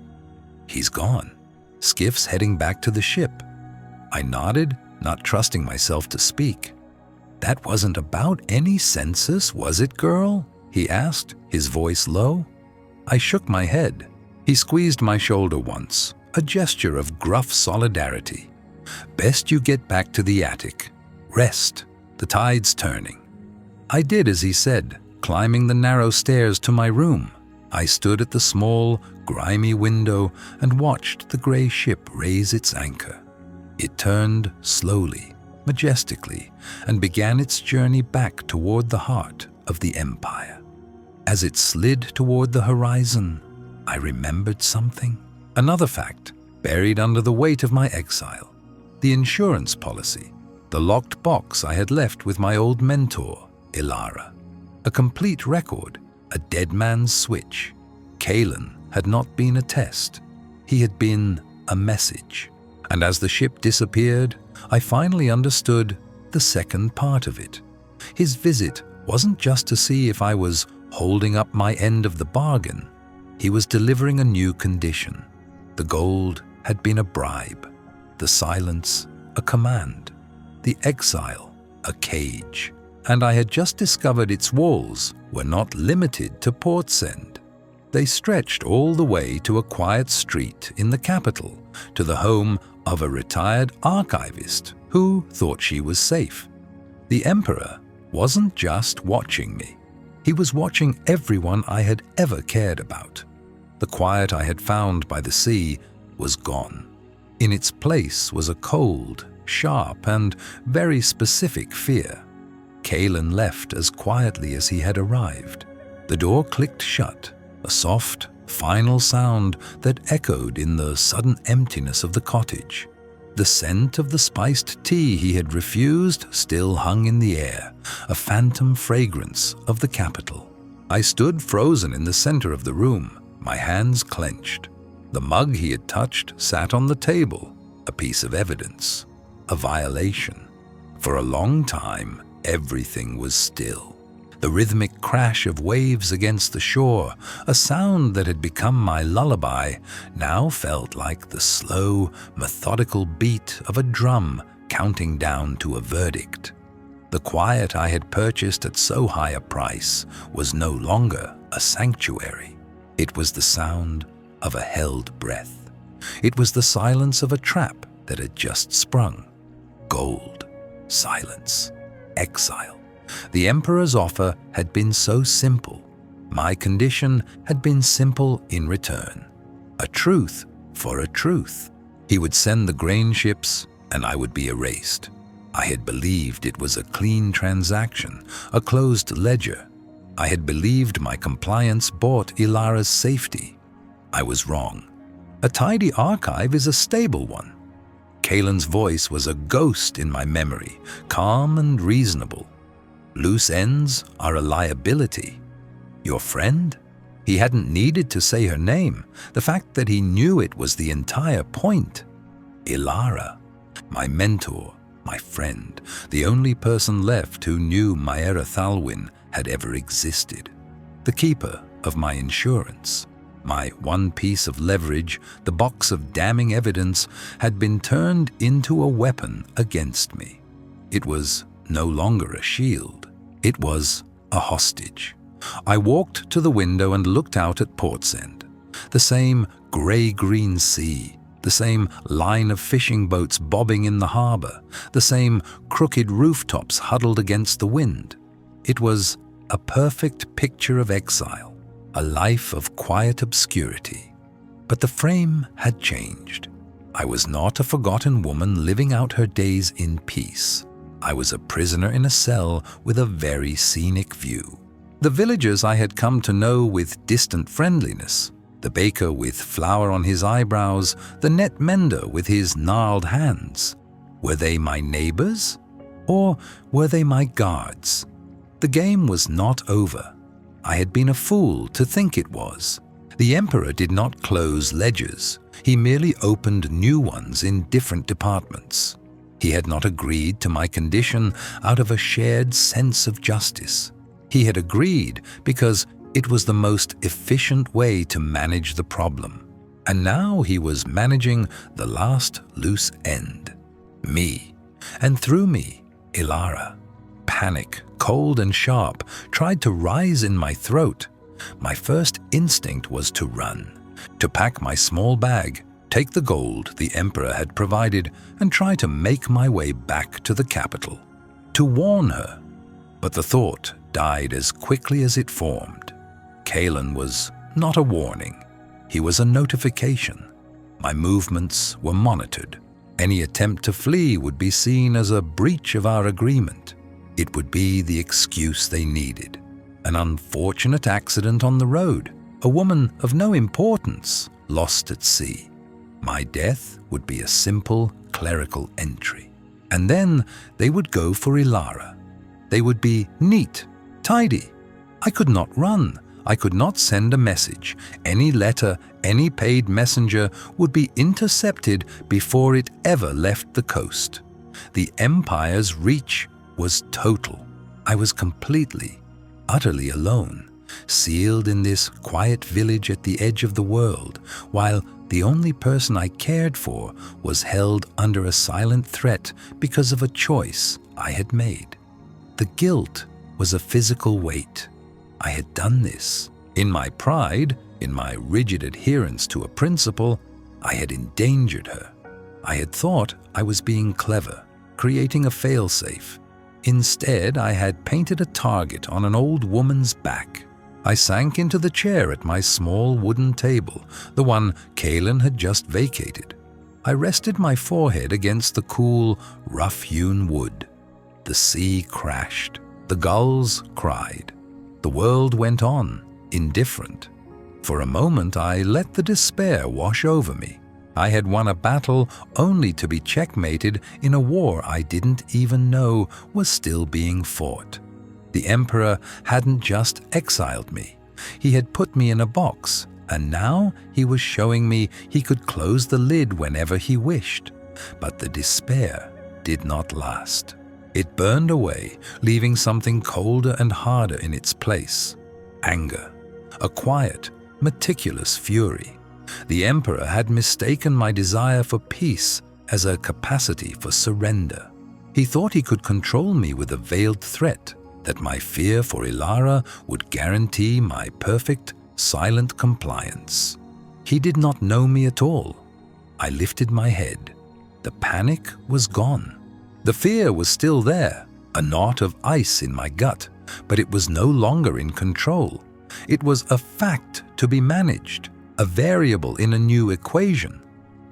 "He's gone. Skiff's heading back to the ship." I nodded, not trusting myself to speak. "That wasn't about any census, was it, girl?" he asked, his voice low. I shook my head. He squeezed my shoulder once, a gesture of gruff solidarity. "Best you get back to the attic. Rest. The tide's turning." I did as he said, climbing the narrow stairs to my room. I stood at the small, grimy window and watched the gray ship raise its anchor. It turned slowly, majestically, and began its journey back toward the heart of the Empire. As it slid toward the horizon, I remembered something. Another fact, buried under the weight of my exile. The insurance policy, the locked box I had left with my old mentor, Ilara. A complete record, a dead man's switch. Kalen had not been a test. He had been a message. And as the ship disappeared, I finally understood the second part of it. His visit wasn't just to see if I was holding up my end of the bargain. He was delivering a new condition. The gold had been a bribe, the silence a command, the exile a cage. And I had just discovered its walls were not limited to Portsend. They stretched all the way to a quiet street in the capital, to the home of a retired archivist who thought she was safe. The Emperor wasn't just watching me. He was watching everyone I had ever cared about. The quiet I had found by the sea was gone. In its place was a cold, sharp, and very specific fear. Kalen left as quietly as he had arrived. The door clicked shut, a soft, final sound that echoed in the sudden emptiness of the cottage. The scent of the spiced tea he had refused still hung in the air, a phantom fragrance of the capital. I stood frozen in the center of the room, my hands clenched. The mug he had touched sat on the table, a piece of evidence, a violation. For a long time, everything was still. The rhythmic crash of waves against the shore, a sound that had become my lullaby, now felt like the slow, methodical beat of a drum counting down to a verdict. The quiet I had purchased at so high a price was no longer a sanctuary. It was the sound of a held breath. It was the silence of a trap that had just sprung. Gold, silence, exile. The Emperor's offer had been so simple. My condition had been simple in return. A truth for a truth. He would send the grain ships, and I would be erased. I had believed it was a clean transaction, a closed ledger. I had believed my compliance bought Ilara's safety. I was wrong. A tidy archive is a stable one. Kalen's voice was a ghost in my memory, calm and reasonable. Loose ends are a liability. Your friend? He hadn't needed to say her name. The fact that he knew it was the entire point. Ilara, my mentor, my friend, the only person left who knew Maera Thalwyn had ever existed. The keeper of my insurance. My one piece of leverage, the box of damning evidence, had been turned into a weapon against me. It was no longer a shield. It was a hostage. I walked to the window and looked out at Portsend. The same grey-green sea, the same line of fishing boats bobbing in the harbor, the same crooked rooftops huddled against the wind. It was a perfect picture of exile, a life of quiet obscurity. But the frame had changed. I was not a forgotten woman living out her days in peace. I was a prisoner in a cell with a very scenic view. The villagers I had come to know with distant friendliness, the baker with flour on his eyebrows, the net mender with his gnarled hands. Were they my neighbors? Or were they my guards? The game was not over. I had been a fool to think it was. The Emperor did not close ledgers. He merely opened new ones in different departments. He had not agreed to my condition out of a shared sense of justice. He had agreed because it was the most efficient way to manage the problem. And now he was managing the last loose end. Me. And through me, Ilara. Panic, cold and sharp, tried to rise in my throat. My first instinct was to run, to pack my small bag, take the gold the Emperor had provided, and try to make my way back to the capital. To warn her. But the thought died as quickly as it formed. Kalen was not a warning. He was a notification. My movements were monitored. Any attempt to flee would be seen as a breach of our agreement. It would be the excuse they needed. An unfortunate accident on the road. A woman of no importance lost at sea. My death would be a simple clerical entry. And then they would go for Ilara. They would be neat, tidy. I could not run. I could not send a message. Any letter, any paid messenger would be intercepted before it ever left the coast. The Empire's reach was total. I was completely, utterly alone, sealed in this quiet village at the edge of the world, while the only person I cared for was held under a silent threat because of a choice I had made. The guilt was a physical weight. I had done this. In my pride, in my rigid adherence to a principle, I had endangered her. I had thought I was being clever, creating a failsafe. Instead, I had painted a target on an old woman's back. I sank into the chair at my small wooden table, the one Kalen had just vacated. I rested my forehead against the cool, rough-hewn wood. The sea crashed. The gulls cried. The world went on, indifferent. For a moment, I let the despair wash over me. I had won a battle only to be checkmated in a war I didn't even know was still being fought. The Emperor hadn't just exiled me. He had put me in a box, and now he was showing me he could close the lid whenever he wished. But the despair did not last. It burned away, leaving something colder and harder in its place. Anger. A quiet, meticulous fury. The Emperor had mistaken my desire for peace as a capacity for surrender. He thought he could control me with a veiled threat, that my fear for Ilara would guarantee my perfect, silent compliance. He did not know me at all. I lifted my head. The panic was gone. The fear was still there, a knot of ice in my gut, but it was no longer in control. It was a fact to be managed, a variable in a new equation.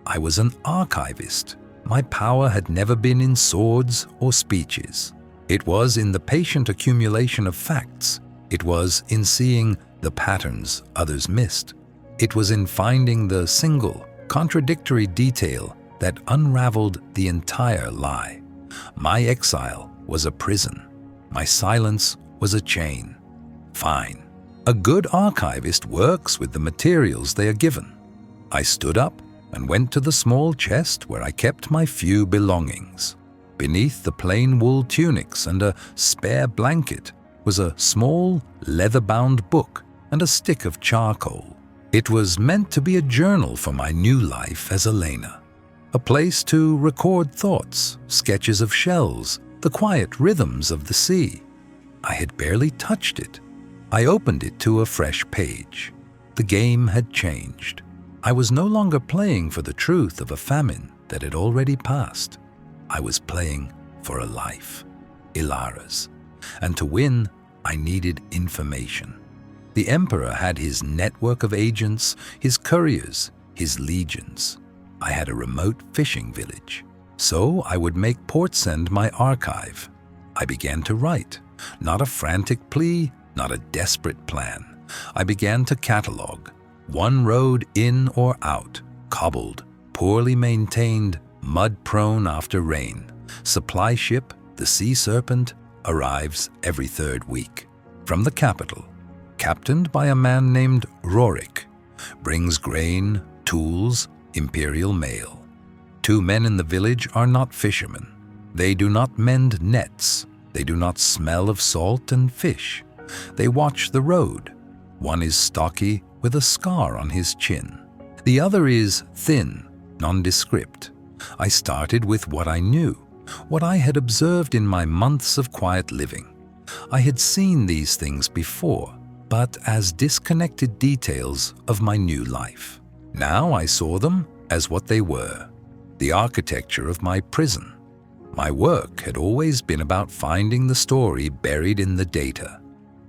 I was an archivist. My power had never been in swords or speeches. It was in the patient accumulation of facts. It was in seeing the patterns others missed. It was in finding the single, contradictory detail that unraveled the entire lie. My exile was a prison. My silence was a chain. Fine. A good archivist works with the materials they are given. I stood up and went to the small chest where I kept my few belongings. Beneath the plain wool tunics and a spare blanket was a small, leather-bound book and a stick of charcoal. It was meant to be a journal for my new life as Elena, a place to record thoughts, sketches of shells, the quiet rhythms of the sea. I had barely touched it. I opened it to a fresh page. The game had changed. I was no longer playing for the truth of a famine that had already passed. I was playing for a life, Ilara's. And to win, I needed information. The Emperor had his network of agents, his couriers, his legions. I had a remote fishing village. So I would make Portsend my archive. I began to write, not a frantic plea, not a desperate plan. I began to catalog. One road in or out, cobbled, poorly maintained, mud-prone after rain. Supply ship, the Sea Serpent, arrives every third week. From the capital, captained by a man named Rorik, brings grain, tools, Imperial mail. 2 men in the village are not fishermen. They do not mend nets. They do not smell of salt and fish. They watch the road. One is stocky with a scar on his chin. The other is thin, nondescript. I started with what I knew, what I had observed in my months of quiet living. I had seen these things before, but as disconnected details of my new life. Now I saw them as what they were, the architecture of my prison. My work had always been about finding the story buried in the data.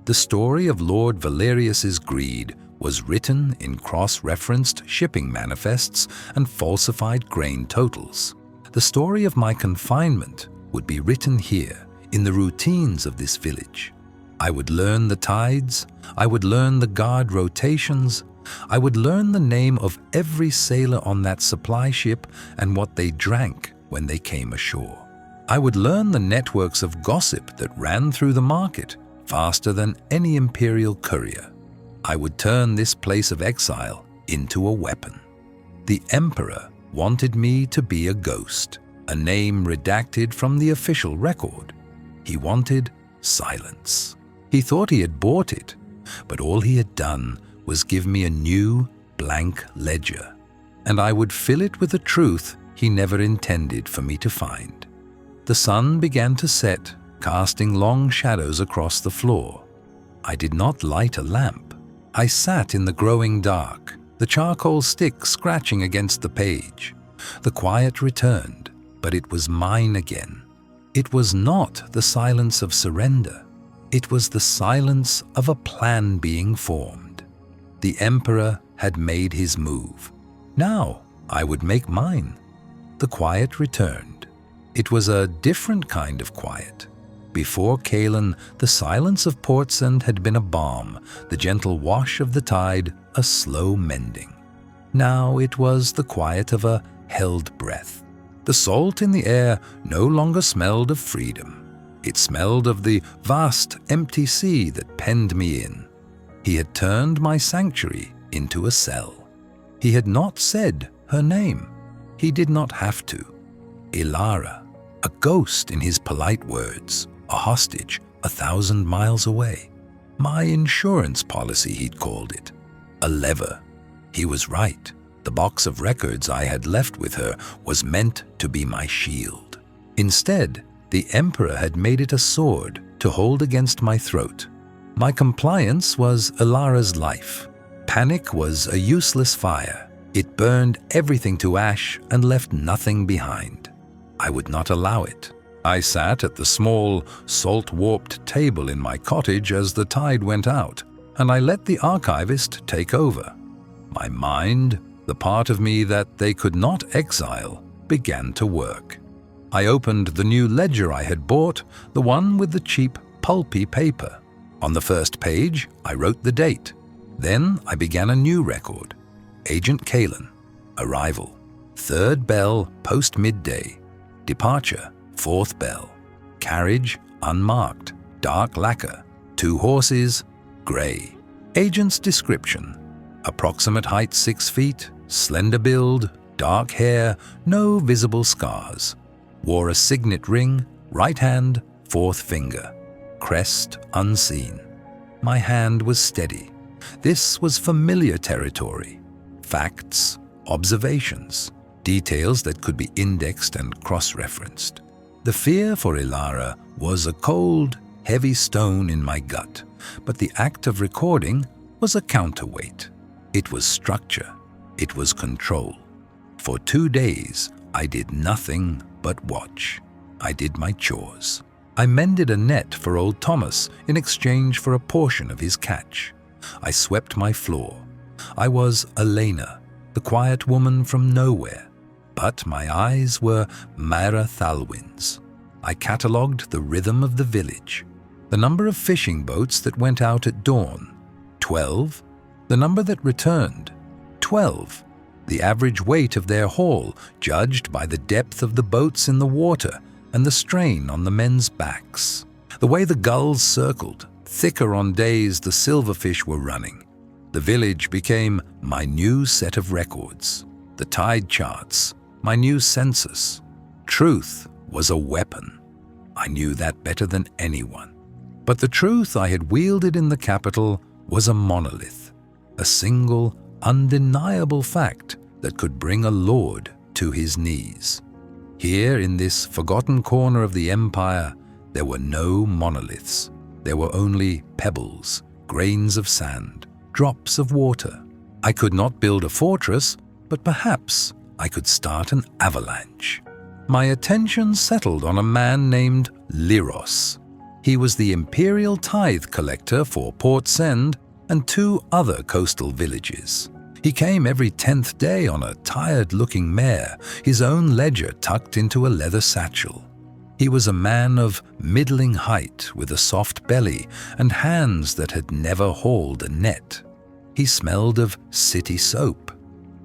The story of Lord Valerius's greed was written in cross-referenced shipping manifests and falsified grain totals. The story of my confinement would be written here, in the routines of this village. I would learn the tides, I would learn the guard rotations, I would learn the name of every sailor on that supply ship and what they drank when they came ashore. I would learn the networks of gossip that ran through the market faster than any Imperial courier. I would turn this place of exile into a weapon. The Emperor wanted me to be a ghost, a name redacted from the official record. He wanted silence. He thought he had bought it, but all he had done was give me a new, blank ledger, and I would fill it with a truth he never intended for me to find. The sun began to set, casting long shadows across the floor. I did not light a lamp. I sat in the growing dark, the charcoal stick scratching against the page. The quiet returned, but it was mine again. It was not the silence of surrender. It was the silence of a plan being formed. The Emperor had made his move. Now I would make mine. The quiet returned. It was a different kind of quiet. Before Kalen, the silence of Portsend had been a balm, the gentle wash of the tide, a slow mending. Now it was the quiet of a held breath. The salt in the air no longer smelled of freedom. It smelled of the vast, empty sea that penned me in. He had turned my sanctuary into a cell. He had not said her name. He did not have to. Ilara, a ghost in his polite words, a hostage 1,000 miles away. My insurance policy, he'd called it. A lever. He was right. The box of records I had left with her was meant to be my shield. Instead, the Emperor had made it a sword to hold against my throat. My compliance was Ilara's life. Panic was a useless fire. It burned everything to ash and left nothing behind. I would not allow it. I sat at the small, salt-warped table in my cottage as the tide went out, and I let the archivist take over. My mind, the part of me that they could not exile, began to work. I opened the new ledger I had bought, the one with the cheap, pulpy paper. On the first page, I wrote the date. Then I began a new record. Agent Kalen. Arrival. 3rd bell post-midday. Departure. 4th bell. Carriage unmarked. Dark lacquer. 2 horses. Grey. Agent's description. Approximate height 6 feet. Slender build. Dark hair. No visible scars. Wore a signet ring. Right hand. 4th finger. Crest unseen. My hand was steady. This was familiar territory. Facts, observations, details that could be indexed and cross-referenced. The fear for Ilara was a cold, heavy stone in my gut, but the act of recording was a counterweight. It was structure. It was control. For 2 days, I did nothing but watch. I did my chores. I mended a net for old Thomas in exchange for a portion of his catch. I swept my floor. I was Elena, the quiet woman from nowhere, but my eyes were Mara Thalwin's. I catalogued the rhythm of the village. The number of fishing boats that went out at dawn, 12. The number that returned, 12. The average weight of their haul, judged by the depth of the boats in the water and the strain on the men's backs. The way the gulls circled, thicker on days the silverfish were running. The village became my new set of records. The tide charts, my new census. Truth was a weapon. I knew that better than anyone. But the truth I had wielded in the capital was a monolith, a single, undeniable fact that could bring a lord to his knees. Here in this forgotten corner of the empire, there were no monoliths. There were only pebbles, grains of sand, drops of water. I could not build a fortress, but perhaps I could start an avalanche. My attention settled on a man named Liros. He was the Imperial tithe collector for Port Send and 2 other coastal villages. He came every 10th day on a tired-looking mare, his own ledger tucked into a leather satchel. He was a man of middling height with a soft belly and hands that had never hauled a net. He smelled of city soap,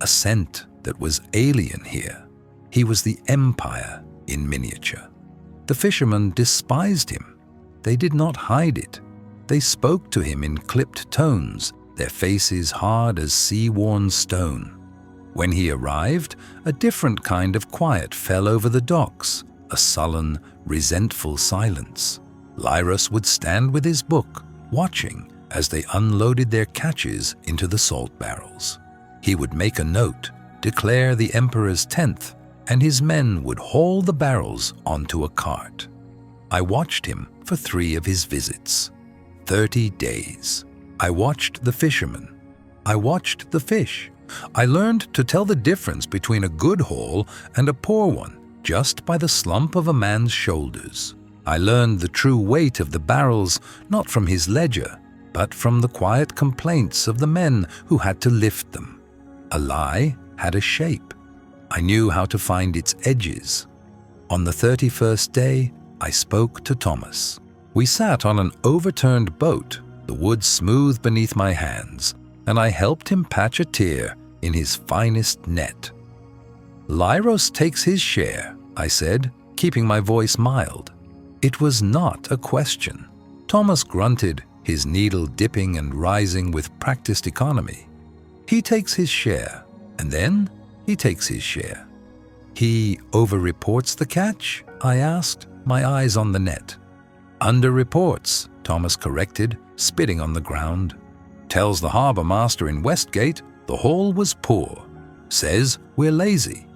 a scent that was alien here. He was the Empire in miniature. The fishermen despised him. They did not hide it. They spoke to him in clipped tones, their faces hard as sea-worn stone. When he arrived, a different kind of quiet fell over the docks, a sullen, resentful silence. Liros would stand with his book, watching as they unloaded their catches into the salt barrels. He would make a note, declare the Emperor's 10th, and his men would haul the barrels onto a cart. I watched him for 3 of his visits. 30 days. I watched the fishermen. I watched the fish. I learned to tell the difference between a good haul and a poor one, just by the slump of a man's shoulders. I learned the true weight of the barrels not from his ledger, but from the quiet complaints of the men who had to lift them. A lie had a shape. I knew how to find its edges. On the 31st day, I spoke to Thomas. We sat on an overturned boat, the wood smooth beneath my hands, and I helped him patch a tear in his finest net. "Lyros takes his share," I said, keeping my voice mild. It was not a question. Thomas grunted, his needle dipping and rising with practiced economy. "He takes his share, and then he takes his share." "He overreports the catch?" I asked, my eyes on the net. "Underreports," Thomas corrected, spitting on the ground. "Tells the harbour master in Westgate the haul was poor. Says we're lazy.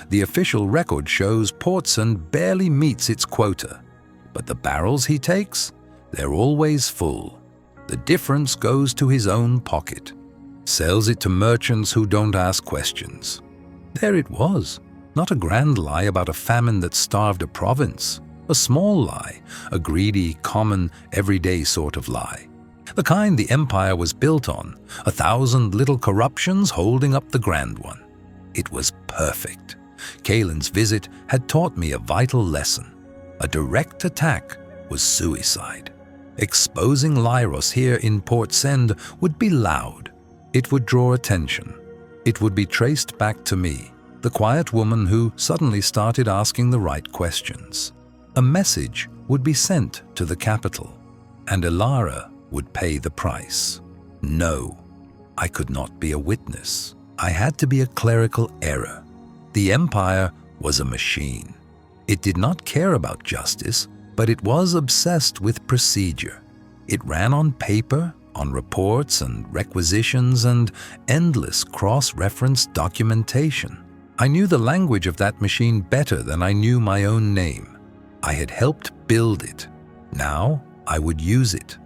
The official record shows Portsend barely meets its quota. But the barrels he takes, they're always full. The difference goes to his own pocket. Sells it to merchants who don't ask questions." There it was. Not a grand lie about a famine that starved a province. A small lie, a greedy, common, everyday sort of lie. The kind the empire was built on, 1,000 little corruptions holding up the grand one. It was perfect. Kaelin's visit had taught me a vital lesson. A direct attack was suicide. Exposing Lyros here in Portsend would be loud. It would draw attention. It would be traced back to me, the quiet woman who suddenly started asking the right questions. A message would be sent to the capital, and Elara would pay the price. No, I could not be a witness. I had to be a clerical error. The empire was a machine. It did not care about justice, but it was obsessed with procedure. It ran on paper, on reports and requisitions and endless cross-reference documentation. I knew the language of that machine better than I knew my own name. I had helped build it. Now I would use it.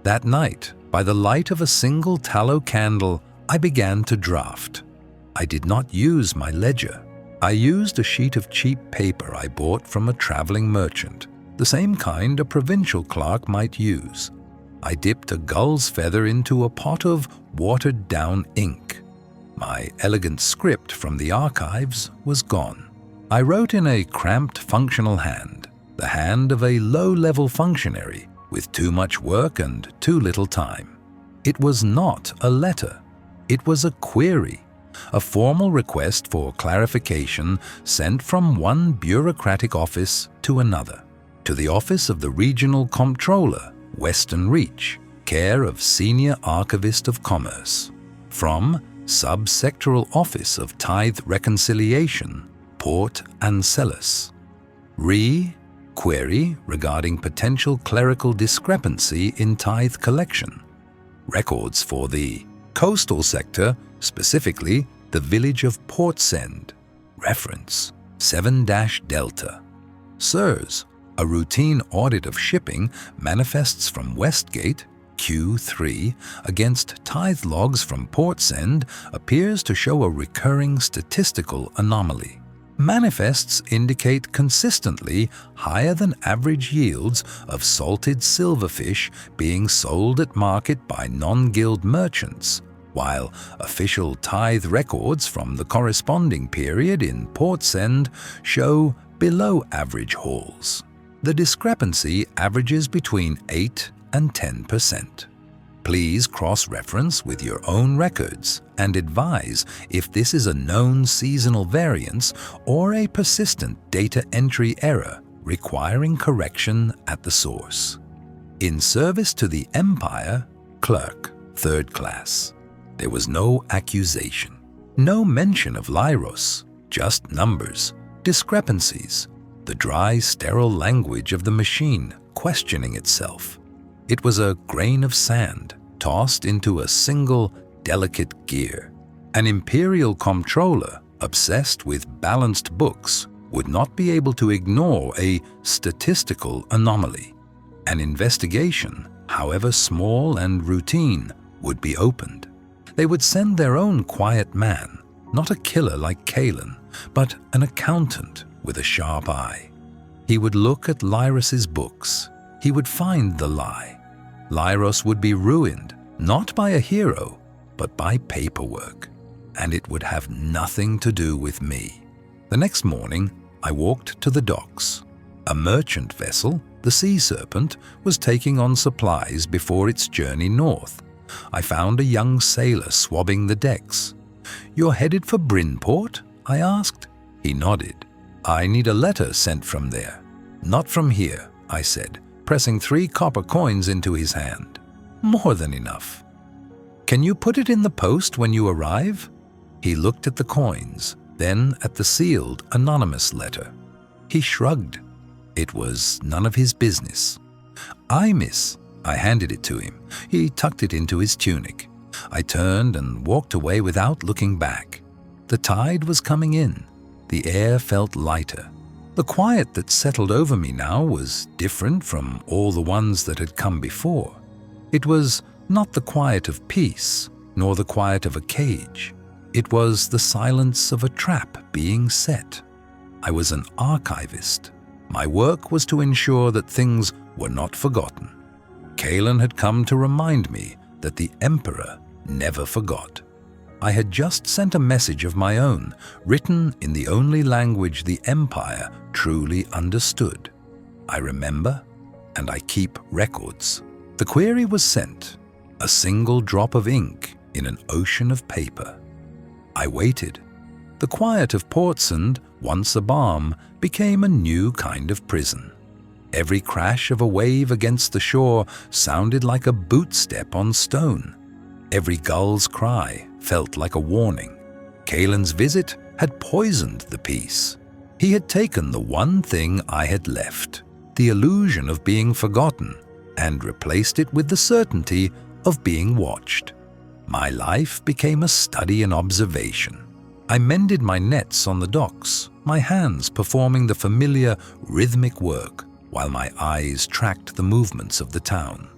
That night, by the light of a single tallow candle, I began to draft. I did not use my ledger. I used a sheet of cheap paper I bought from a traveling merchant, the same kind a provincial clerk might use. I dipped a gull's feather into a pot of watered-down ink. My elegant script from the archives was gone. I wrote in a cramped functional hand, the hand of a low-level functionary with too much work and too little time. It was not a letter. It was a query, a formal request for clarification sent from one bureaucratic office to another, to the office of the Regional Comptroller, Western Reach, care of Senior Archivist of Commerce, from Subsectoral Office of Tithe Reconciliation, Port Ancellus. Query regarding potential clerical discrepancy in tithe collection. Records for the coastal sector, specifically the village of Portsend. Reference 7-Delta. Sirs, a routine audit of shipping manifests from Westgate, Q3, against tithe logs from Portsend appears to show a recurring statistical anomaly. Manifests indicate consistently higher than average yields of salted silverfish being sold at market by non-guild merchants, while official tithe records from the corresponding period in Portsend show below average hauls. The discrepancy averages between 8 and 10%. Please cross-reference with your own records and advise if this is a known seasonal variance or a persistent data entry error requiring correction at the source. In service to the Empire, clerk, 3rd class. There was no accusation, no mention of Lyros, just numbers, discrepancies, the dry, sterile language of the machine questioning itself. It was a grain of sand tossed into a single, delicate gear. An Imperial comptroller, obsessed with balanced books, would not be able to ignore a statistical anomaly. An investigation, however small and routine, would be opened. They would send their own quiet man, not a killer like Kaelin, but an accountant with a sharp eye. He would look at Lyros's books. He would find the lie. Lyros would be ruined, not by a hero, but by paperwork. And it would have nothing to do with me. The next morning, I walked to the docks. A merchant vessel, the Sea Serpent, was taking on supplies before its journey north. I found a young sailor swabbing the decks. "You're headed for Brinport?" I asked. He nodded. "I need a letter sent from there." "Not from here," I said, pressing 3 copper coins into his hand. "More than enough." "Can you put it in the post when you arrive?" He looked at the coins, then at the sealed, anonymous letter. He shrugged. It was none of his business. "Aye, miss." I handed it to him. He tucked it into his tunic. I turned and walked away without looking back. The tide was coming in. The air felt lighter. The quiet that settled over me now was different from all the ones that had come before. It was not the quiet of peace, nor the quiet of a cage. It was the silence of a trap being set. I was an archivist. My work was to ensure that things were not forgotten. Kalen had come to remind me that the Emperor never forgot. I had just sent a message of my own, written in the only language the Empire truly understood. I remember, and I keep records. The query was sent, a single drop of ink in an ocean of paper. I waited. The quiet of Portsmouth, once a balm, became a new kind of prison. Every crash of a wave against the shore sounded like a boot step on stone. Every gull's cry felt like a warning. Kalen's visit had poisoned the peace. He had taken the one thing I had left, the illusion of being forgotten, and replaced it with the certainty of being watched. My life became a study in observation. I mended my nets on the docks, my hands performing the familiar rhythmic work, while my eyes tracked the movements of the town.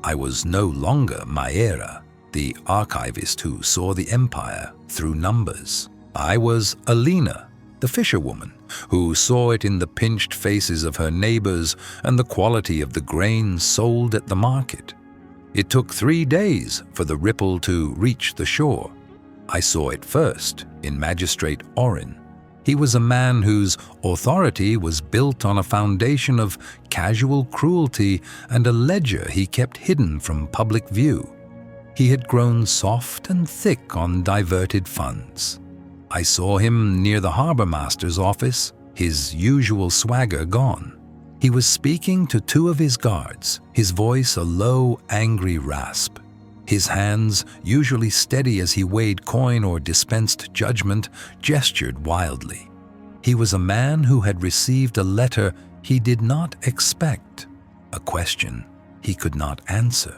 I was no longer Maera, the archivist who saw the Empire through numbers. I was Alina, the fisherwoman, who saw it in the pinched faces of her neighbors and the quality of the grain sold at the market. It took 3 days for the ripple to reach the shore. I saw it first in Magistrate Orin. He was a man whose authority was built on a foundation of casual cruelty and a ledger he kept hidden from public view. He had grown soft and thick on diverted funds. I saw him near the harbor master's office, his usual swagger gone. He was speaking to 2 of his guards, his voice a low, angry rasp. His hands, usually steady as he weighed coin or dispensed judgment, gestured wildly. He was a man who had received a letter he did not expect, a question he could not answer.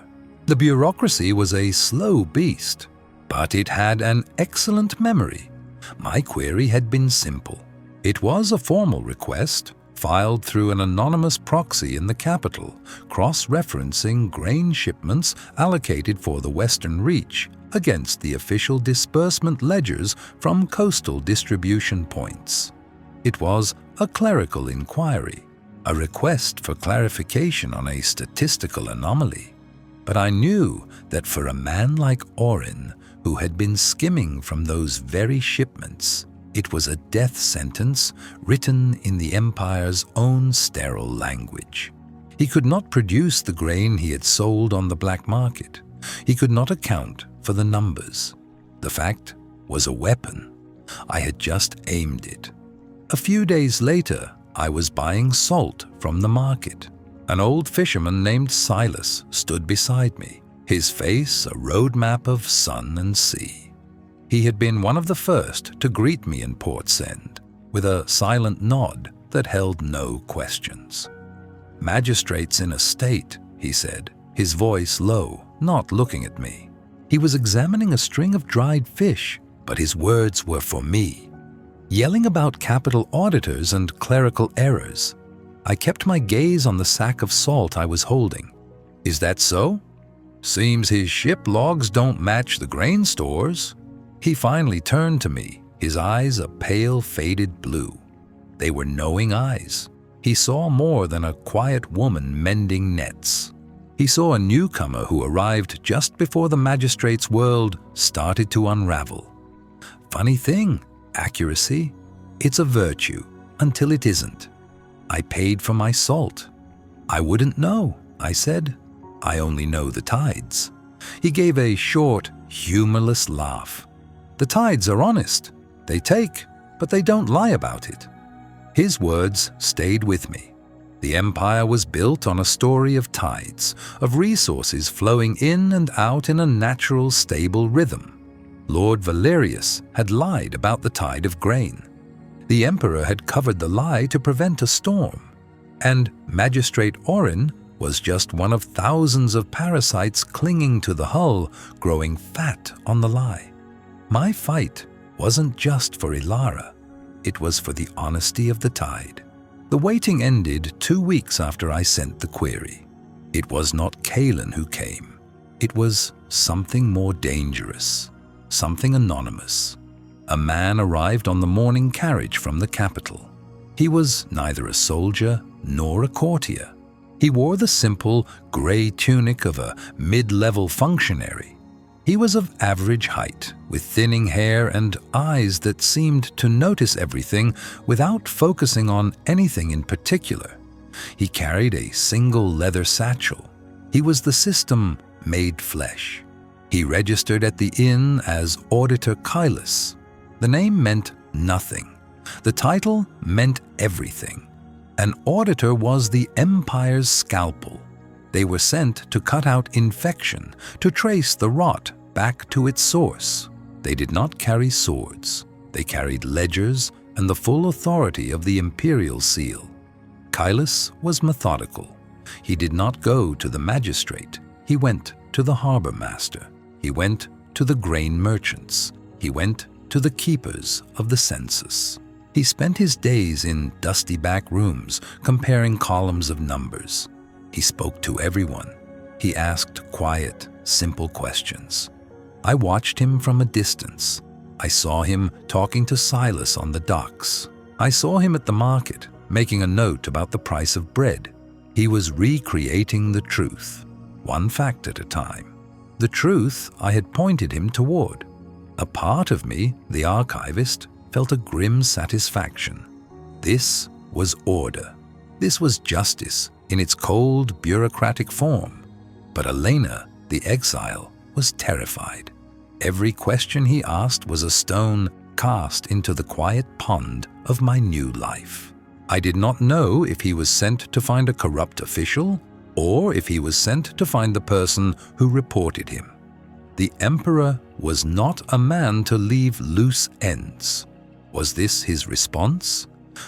The bureaucracy was a slow beast, but it had an excellent memory. My query had been simple. It was a formal request, filed through an anonymous proxy in the capital, cross-referencing grain shipments allocated for the Western Reach against the official disbursement ledgers from coastal distribution points. It was a clerical inquiry, a request for clarification on a statistical anomaly. But I knew that for a man like Orin, who had been skimming from those very shipments, it was a death sentence written in the Empire's own sterile language. He could not produce the grain he had sold on the black market. He could not account for the numbers. The fact was a weapon. I had just aimed it. A few days later, I was buying salt from the market. An old fisherman named Silas stood beside me, his face a roadmap of sun and sea. He had been one of the first to greet me in Portsmouth, with a silent nod that held no questions. "Magistrates in a state," he said, his voice low, not looking at me. He was examining a string of dried fish, but his words were for me. Yelling about capital auditors and clerical errors. I kept my gaze on the sack of salt I was holding. "Is that so? Seems his ship logs don't match the grain stores." He finally turned to me, his eyes a pale, faded blue. They were knowing eyes. He saw more than a quiet woman mending nets. He saw a newcomer who arrived just before the magistrate's world started to unravel. Funny thing, accuracy. It's a virtue until it isn't. I paid for my salt. I wouldn't know, I said. I only know the tides. He gave a short, humorless laugh. The tides are honest. They take, but they don't lie about it. His words stayed with me. The empire was built on a story of tides, of resources flowing in and out in a natural, stable rhythm. Lord Valerius had lied about the tide of grain. The emperor had covered the lie to prevent a storm. And Magistrate Orin was just one of thousands of parasites clinging to the hull, growing fat on the lie. My fight wasn't just for Ilara. It was for the honesty of the tide. The waiting ended 2 weeks after I sent the query. It was not Kalen who came. It was something more dangerous, something anonymous. A man arrived on the morning carriage from the capital. He was neither a soldier nor a courtier. He wore the simple gray tunic of a mid-level functionary. He was of average height, with thinning hair and eyes that seemed to notice everything without focusing on anything in particular. He carried a single leather satchel. He was the system made flesh. He registered at the inn as Auditor Kylus. The name meant nothing. The title meant everything. An auditor was the empire's scalpel. They were sent to cut out infection, to trace the rot back to its source. They did not carry swords. They carried ledgers and the full authority of the Imperial seal. Kylus was methodical. He did not go to the magistrate. He went to the harbor master. He went to the grain merchants. He went to the keepers of the census. He spent his days in dusty back rooms, comparing columns of numbers. He spoke to everyone. He asked quiet, simple questions. I watched him from a distance. I saw him talking to Silas on the docks. I saw him at the market, making a note about the price of bread. He was recreating the truth, one fact at a time. The truth I had pointed him toward. A part of me, the archivist, felt a grim satisfaction. This was order. This was justice in its cold, bureaucratic form. But Elena, the exile, was terrified. Every question he asked was a stone cast into the quiet pond of my new life. I did not know if he was sent to find a corrupt official or if he was sent to find the person who reported him. The emperor was not a man to leave loose ends. Was this his response?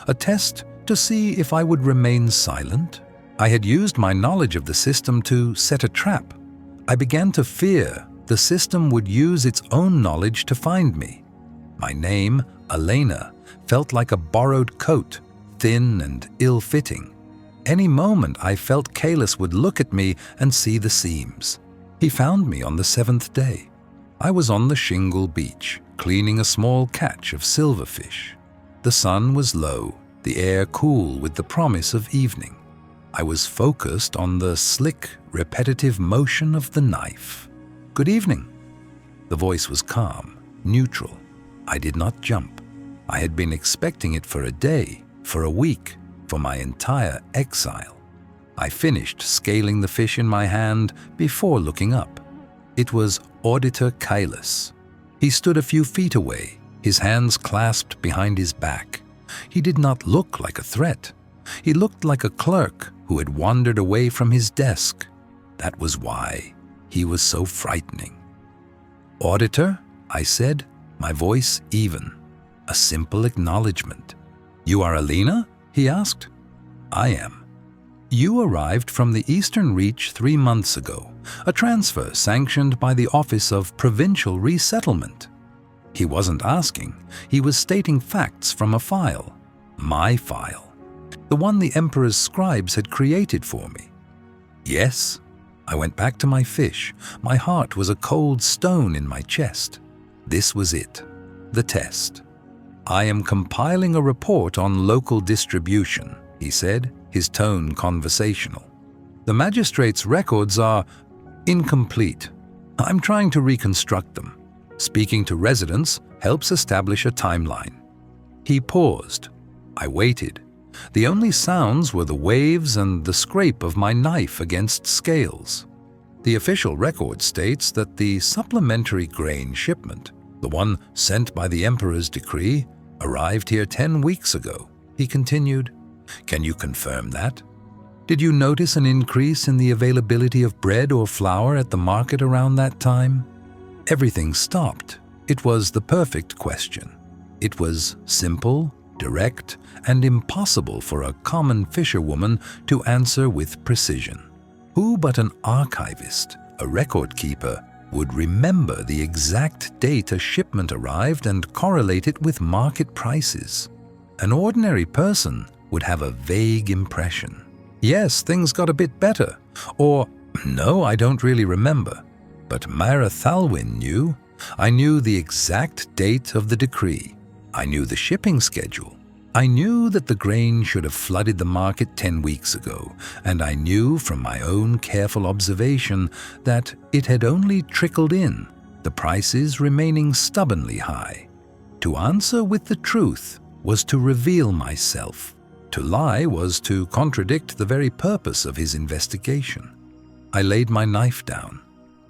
A test to see if I would remain silent? I had used my knowledge of the system to set a trap. I began to fear the system would use its own knowledge to find me. My name, Elena, felt like a borrowed coat, thin and ill-fitting. Any moment I felt Kalis would look at me and see the seams. He found me on the 7th day. I was on the shingle beach, cleaning a small catch of silverfish. The sun was low, the air cool with the promise of evening. I was focused on the slick, repetitive motion of the knife. "Good evening." The voice was calm, neutral. I did not jump. I had been expecting it for a day, for a week, for my entire exile. I finished scaling the fish in my hand before looking up. It was Auditor Kylus. He stood a few feet away, his hands clasped behind his back. He did not look like a threat. He looked like a clerk who had wandered away from his desk. That was why he was so frightening. "Auditor," I said, my voice even. A simple acknowledgement. "You are Alina?" he asked. "I am." "You arrived from the Eastern Reach 3 months ago, a transfer sanctioned by the Office of Provincial Resettlement." He wasn't asking, he was stating facts from a file. My file. The one the Emperor's scribes had created for me. "Yes." I went back to my fish. My heart was a cold stone in my chest. This was it. The test. "I am compiling a report on local distribution," he said, his tone conversational. "The magistrate's records are incomplete. I'm trying to reconstruct them. Speaking to residents helps establish a timeline." He paused. I waited. The only sounds were the waves and the scrape of my knife against scales. "The official record states that the supplementary grain shipment, the one sent by the Emperor's decree, arrived here 10 weeks ago," he continued. "Can you confirm that? Did you notice an increase in the availability of bread or flour at the market around that time?" Everything stopped. It was the perfect question. It was simple, direct, and impossible for a common fisherwoman to answer with precision. Who but an archivist, a record keeper, would remember the exact date a shipment arrived and correlate it with market prices? An ordinary person would have a vague impression. "Yes, things got a bit better," or "No, I don't really remember." But Mara Thalwyn knew. I knew the exact date of the decree. I knew the shipping schedule. I knew that the grain should have flooded the market 10 weeks ago, and I knew from my own careful observation that it had only trickled in, the prices remaining stubbornly high. To answer with the truth was to reveal myself. To lie was to contradict the very purpose of his investigation. I laid my knife down.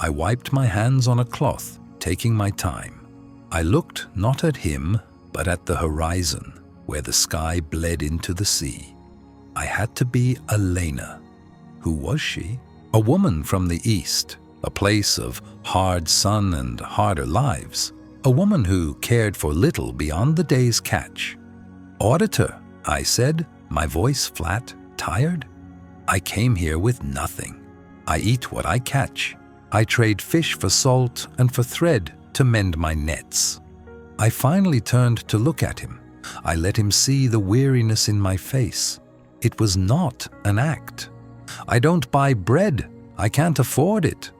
I wiped my hands on a cloth, taking my time. I looked not at him, but at the horizon, where the sky bled into the sea. I had to be Elena. Who was she? A woman from the East, a place of hard sun and harder lives. A woman who cared for little beyond the day's catch. "Auditor," I said, my voice flat, tired. "I came here with nothing. I eat what I catch. I trade fish for salt and for thread to mend my nets." I finally turned to look at him. I let him see the weariness in my face. It was not an act. "I don't buy bread. I can't afford it."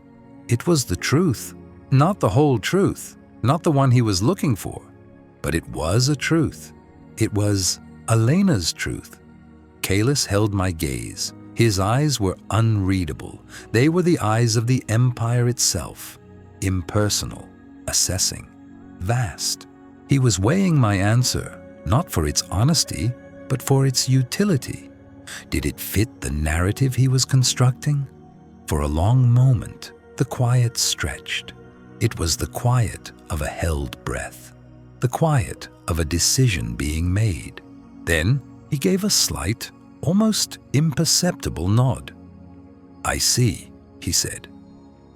It was the truth. Not the whole truth. Not the one he was looking for. But it was a truth. It was Elena's truth. Kalis held my gaze. His eyes were unreadable. They were the eyes of the Empire itself. Impersonal, assessing, vast. He was weighing my answer, not for its honesty, but for its utility. Did it fit the narrative he was constructing? For a long moment, the quiet stretched. It was the quiet of a held breath, the quiet of a decision being made. Then he gave a slight, almost imperceptible nod. "I see," he said.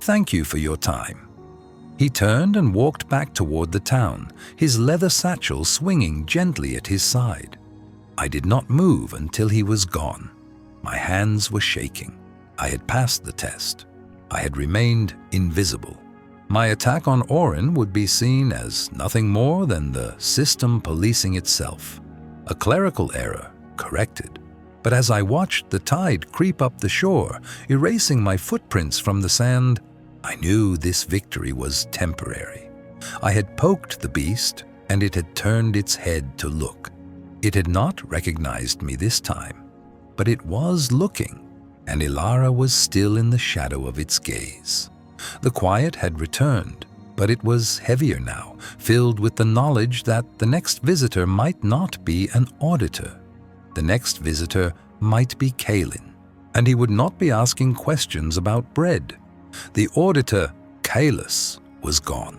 "Thank you for your time." He turned and walked back toward the town, his leather satchel swinging gently at his side. I did not move until he was gone. My hands were shaking. I had passed the test. I had remained invisible. My attack on Orin would be seen as nothing more than the system policing itself. A clerical error, corrected. But as I watched the tide creep up the shore, erasing my footprints from the sand, I knew this victory was temporary. I had poked the beast, and it had turned its head to look. It had not recognized me this time, but it was looking, and Ilara was still in the shadow of its gaze. The quiet had returned, but it was heavier now, filled with the knowledge that the next visitor might not be an auditor. The next visitor might be Kalin, and he would not be asking questions about bread. The auditor, Kalis, was gone.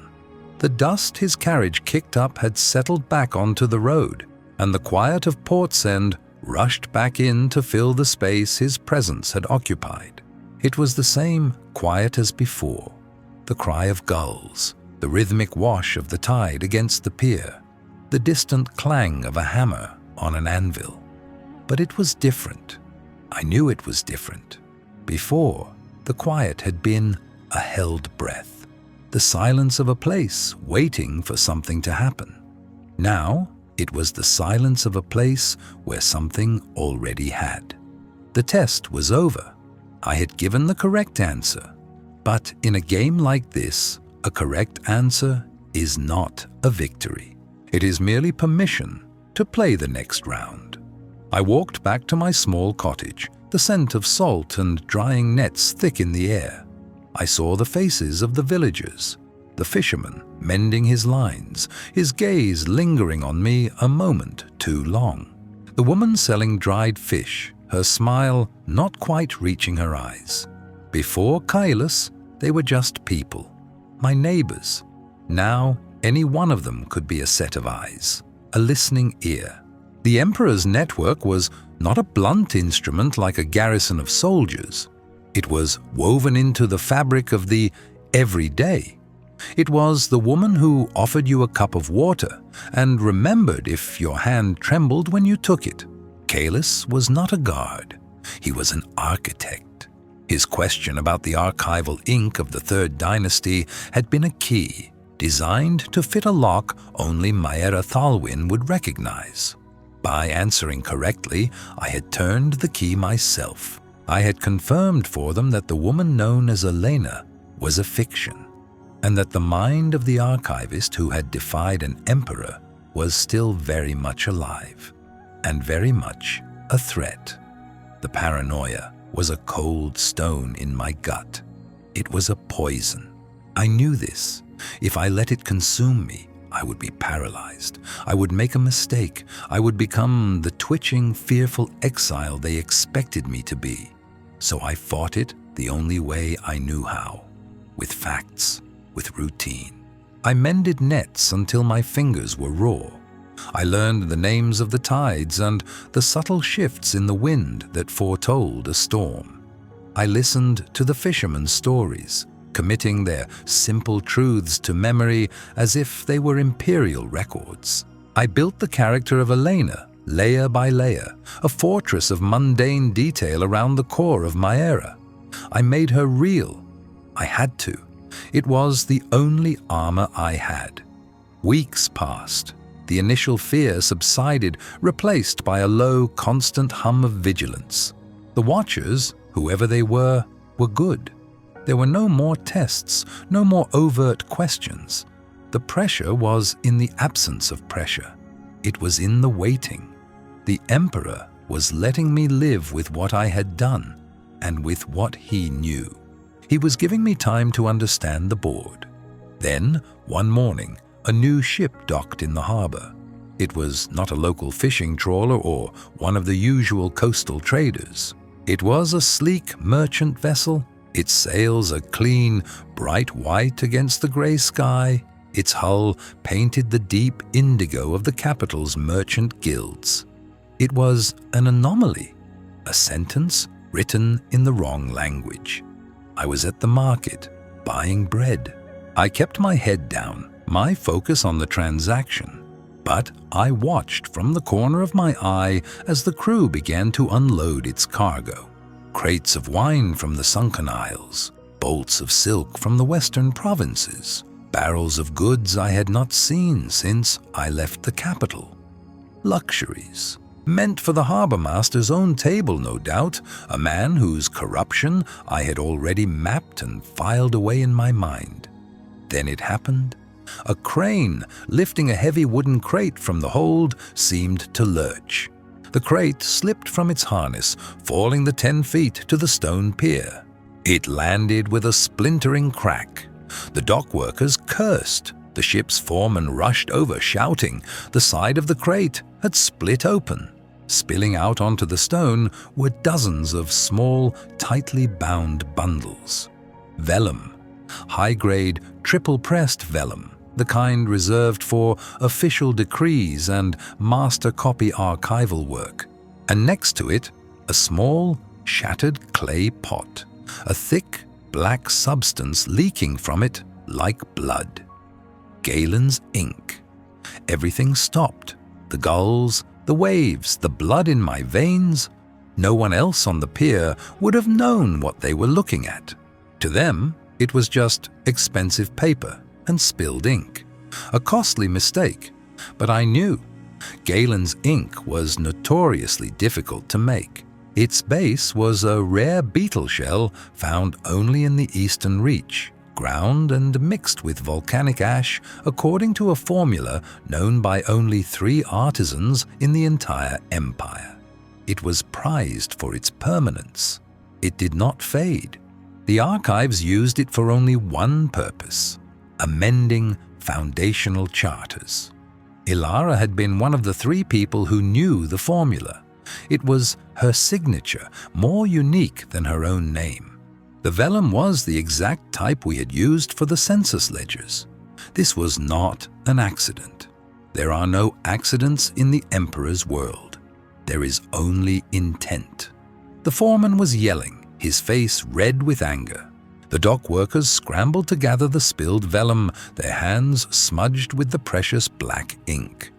The dust his carriage kicked up had settled back onto the road, and the quiet of Portsend rushed back in to fill the space his presence had occupied. It was the same quiet as before, the cry of gulls, the rhythmic wash of the tide against the pier, the distant clang of a hammer on an anvil. But it was different. I knew it was different. Before, the quiet had been a held breath, the silence of a place waiting for something to happen. Now, it was the silence of a place where something already had. The test was over. I had given the correct answer. But in a game like this, a correct answer is not a victory. It is merely permission to play the next round. I walked back to my small cottage, the scent of salt and drying nets thick in the air. I saw the faces of the villagers, the fisherman mending his lines, his gaze lingering on me a moment too long. The woman selling dried fish, her smile not quite reaching her eyes. Before Kailas, they were just people, my neighbors. Now, any one of them could be a set of eyes, a listening ear. The Emperor's network was not a blunt instrument like a garrison of soldiers. It was woven into the fabric of the everyday. It was the woman who offered you a cup of water and remembered if your hand trembled when you took it. Kailas was not a guard. He was an architect. His question about the archival ink of the Third Dynasty had been a key, designed to fit a lock only Maera Thalwyn would recognize. By answering correctly, I had turned the key myself. I had confirmed for them that the woman known as Elena was a fiction, and that the mind of the archivist who had defied an emperor was still very much alive, and very much a threat. The paranoia was a cold stone in my gut. It was a poison. I knew this. If I let it consume me, I would be paralyzed. I would make a mistake. I would become the twitching, fearful exile they expected me to be. So I fought it the only way I knew how, with facts, with routine. I mended nets until my fingers were raw. I learned the names of the tides and the subtle shifts in the wind that foretold a storm. I listened to the fishermen's stories, committing their simple truths to memory as if they were Imperial records. I built the character of Elena, layer by layer, a fortress of mundane detail around the core of Maera. I made her real. I had to. It was the only armor I had. Weeks passed. The initial fear subsided, replaced by a low, constant hum of vigilance. The Watchers, whoever they were good. There were no more tests, no more overt questions. The pressure was in the absence of pressure. It was in the waiting. The Emperor was letting me live with what I had done and with what he knew. He was giving me time to understand the board. Then, one morning, a new ship docked in the harbor. It was not a local fishing trawler or one of the usual coastal traders. It was a sleek merchant vessel, its sails a clean, bright white against the gray sky. Its hull painted the deep indigo of the capital's merchant guilds. It was an anomaly, a sentence written in the wrong language. I was at the market, buying bread. I kept my head down, my focus on the transaction. But I watched from the corner of my eye as the crew began to unload its cargo. Crates of wine from the sunken isles, bolts of silk from the western provinces, barrels of goods I had not seen since I left the capital. Luxuries, meant for the harbor master's own table, no doubt, a man whose corruption I had already mapped and filed away in my mind. Then it happened. A crane lifting a heavy wooden crate from the hold seemed to lurch. The crate slipped from its harness, falling the 10 feet to the stone pier. It landed with a splintering crack. The dock workers cursed. The ship's foreman rushed over, shouting. The side of the crate had split open. Spilling out onto the stone were dozens of small, tightly bound bundles. Vellum, high-grade, triple-pressed vellum, the kind reserved for official decrees and master copy archival work. And next to it, a small, shattered clay pot, a thick, black substance leaking from it like blood. Galen's ink. Everything stopped. The gulls, the waves, the blood in my veins. No one else on the pier would have known what they were looking at. To them, it was just expensive paper and spilled ink. A costly mistake, but I knew. Galen's ink was notoriously difficult to make. Its base was a rare beetle shell found only in the Eastern Reach, ground and mixed with volcanic ash according to a formula known by only 3 artisans in the entire empire. It was prized for its permanence. It did not fade. The archives used it for only one purpose: amending foundational charters. Ilara had been one of the 3 people who knew the formula. It was her signature, more unique than her own name. The vellum was the exact type we had used for the census ledgers. This was not an accident. There are no accidents in the Emperor's world. There is only intent. The foreman was yelling, his face red with anger. The dock workers scrambled to gather the spilled vellum, their hands smudged with the precious black ink.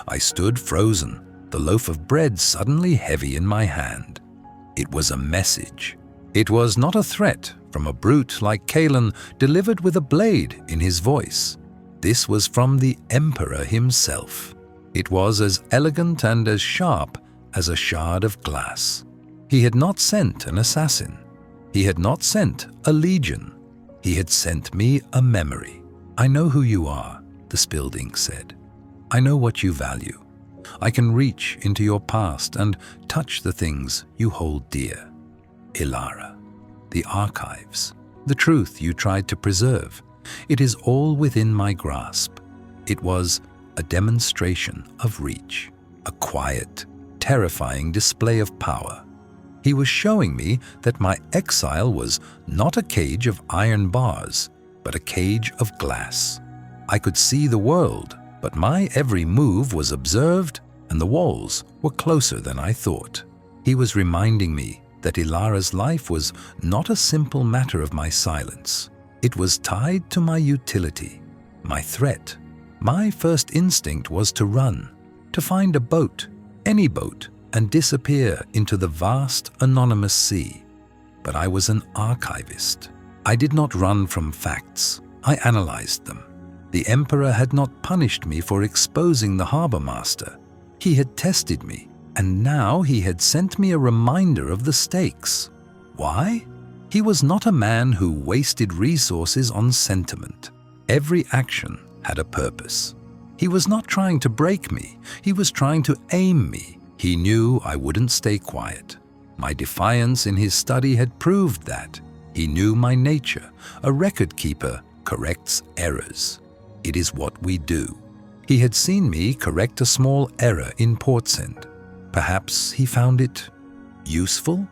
I stood frozen, the loaf of bread suddenly heavy in my hand. It was a message. It was not a threat from a brute like Kalen delivered with a blade in his voice. This was from the Emperor himself. It was as elegant and as sharp as a shard of glass. He had not sent an assassin. He had not sent a legion. He had sent me a memory. "I know who you are," the spilled ink said. "I know what you value. I can reach into your past and touch the things you hold dear. Ilara, the archives, the truth you tried to preserve, it is all within my grasp." It was a demonstration of reach, a quiet, terrifying display of power. He was showing me that my exile was not a cage of iron bars, but a cage of glass. I could see the world, but my every move was observed and the walls were closer than I thought. He was reminding me that Ilara's life was not a simple matter of my silence. It was tied to my utility, my threat. My first instinct was to run, to find a boat, any boat, and disappear into the vast anonymous sea. But I was an archivist. I did not run from facts. I analyzed them. The Emperor had not punished me for exposing the harbor master. He had tested me, and now he had sent me a reminder of the stakes. Why? He was not a man who wasted resources on sentiment. Every action had a purpose. He was not trying to break me. He was trying to aim me. He knew I wouldn't stay quiet. My defiance in his study had proved that. He knew my nature. A record keeper corrects errors. It is what we do. He had seen me correct a small error in Portsend. Perhaps he found it useful?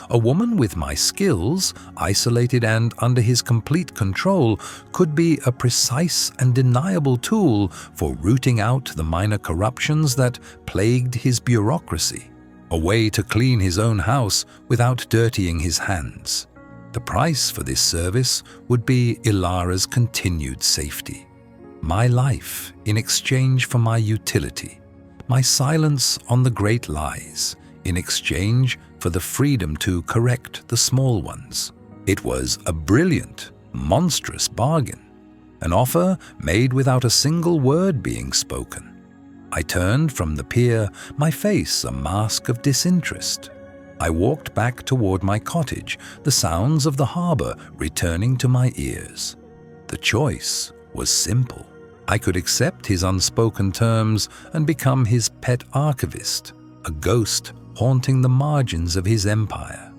A woman with my skills, isolated and under his complete control, could be a precise and deniable tool for rooting out the minor corruptions that plagued his bureaucracy, a way to clean his own house without dirtying his hands. The price for this service would be Ilara's continued safety, my life in exchange for my utility, my silence on the great lies in exchange for the freedom to correct the small ones. It was a brilliant, monstrous bargain, an offer made without a single word being spoken. I turned from the pier, my face a mask of disinterest. I walked back toward my cottage, the sounds of the harbor returning to my ears. The choice was simple. I could accept his unspoken terms and become his pet archivist, a ghost haunting the margins of his empire.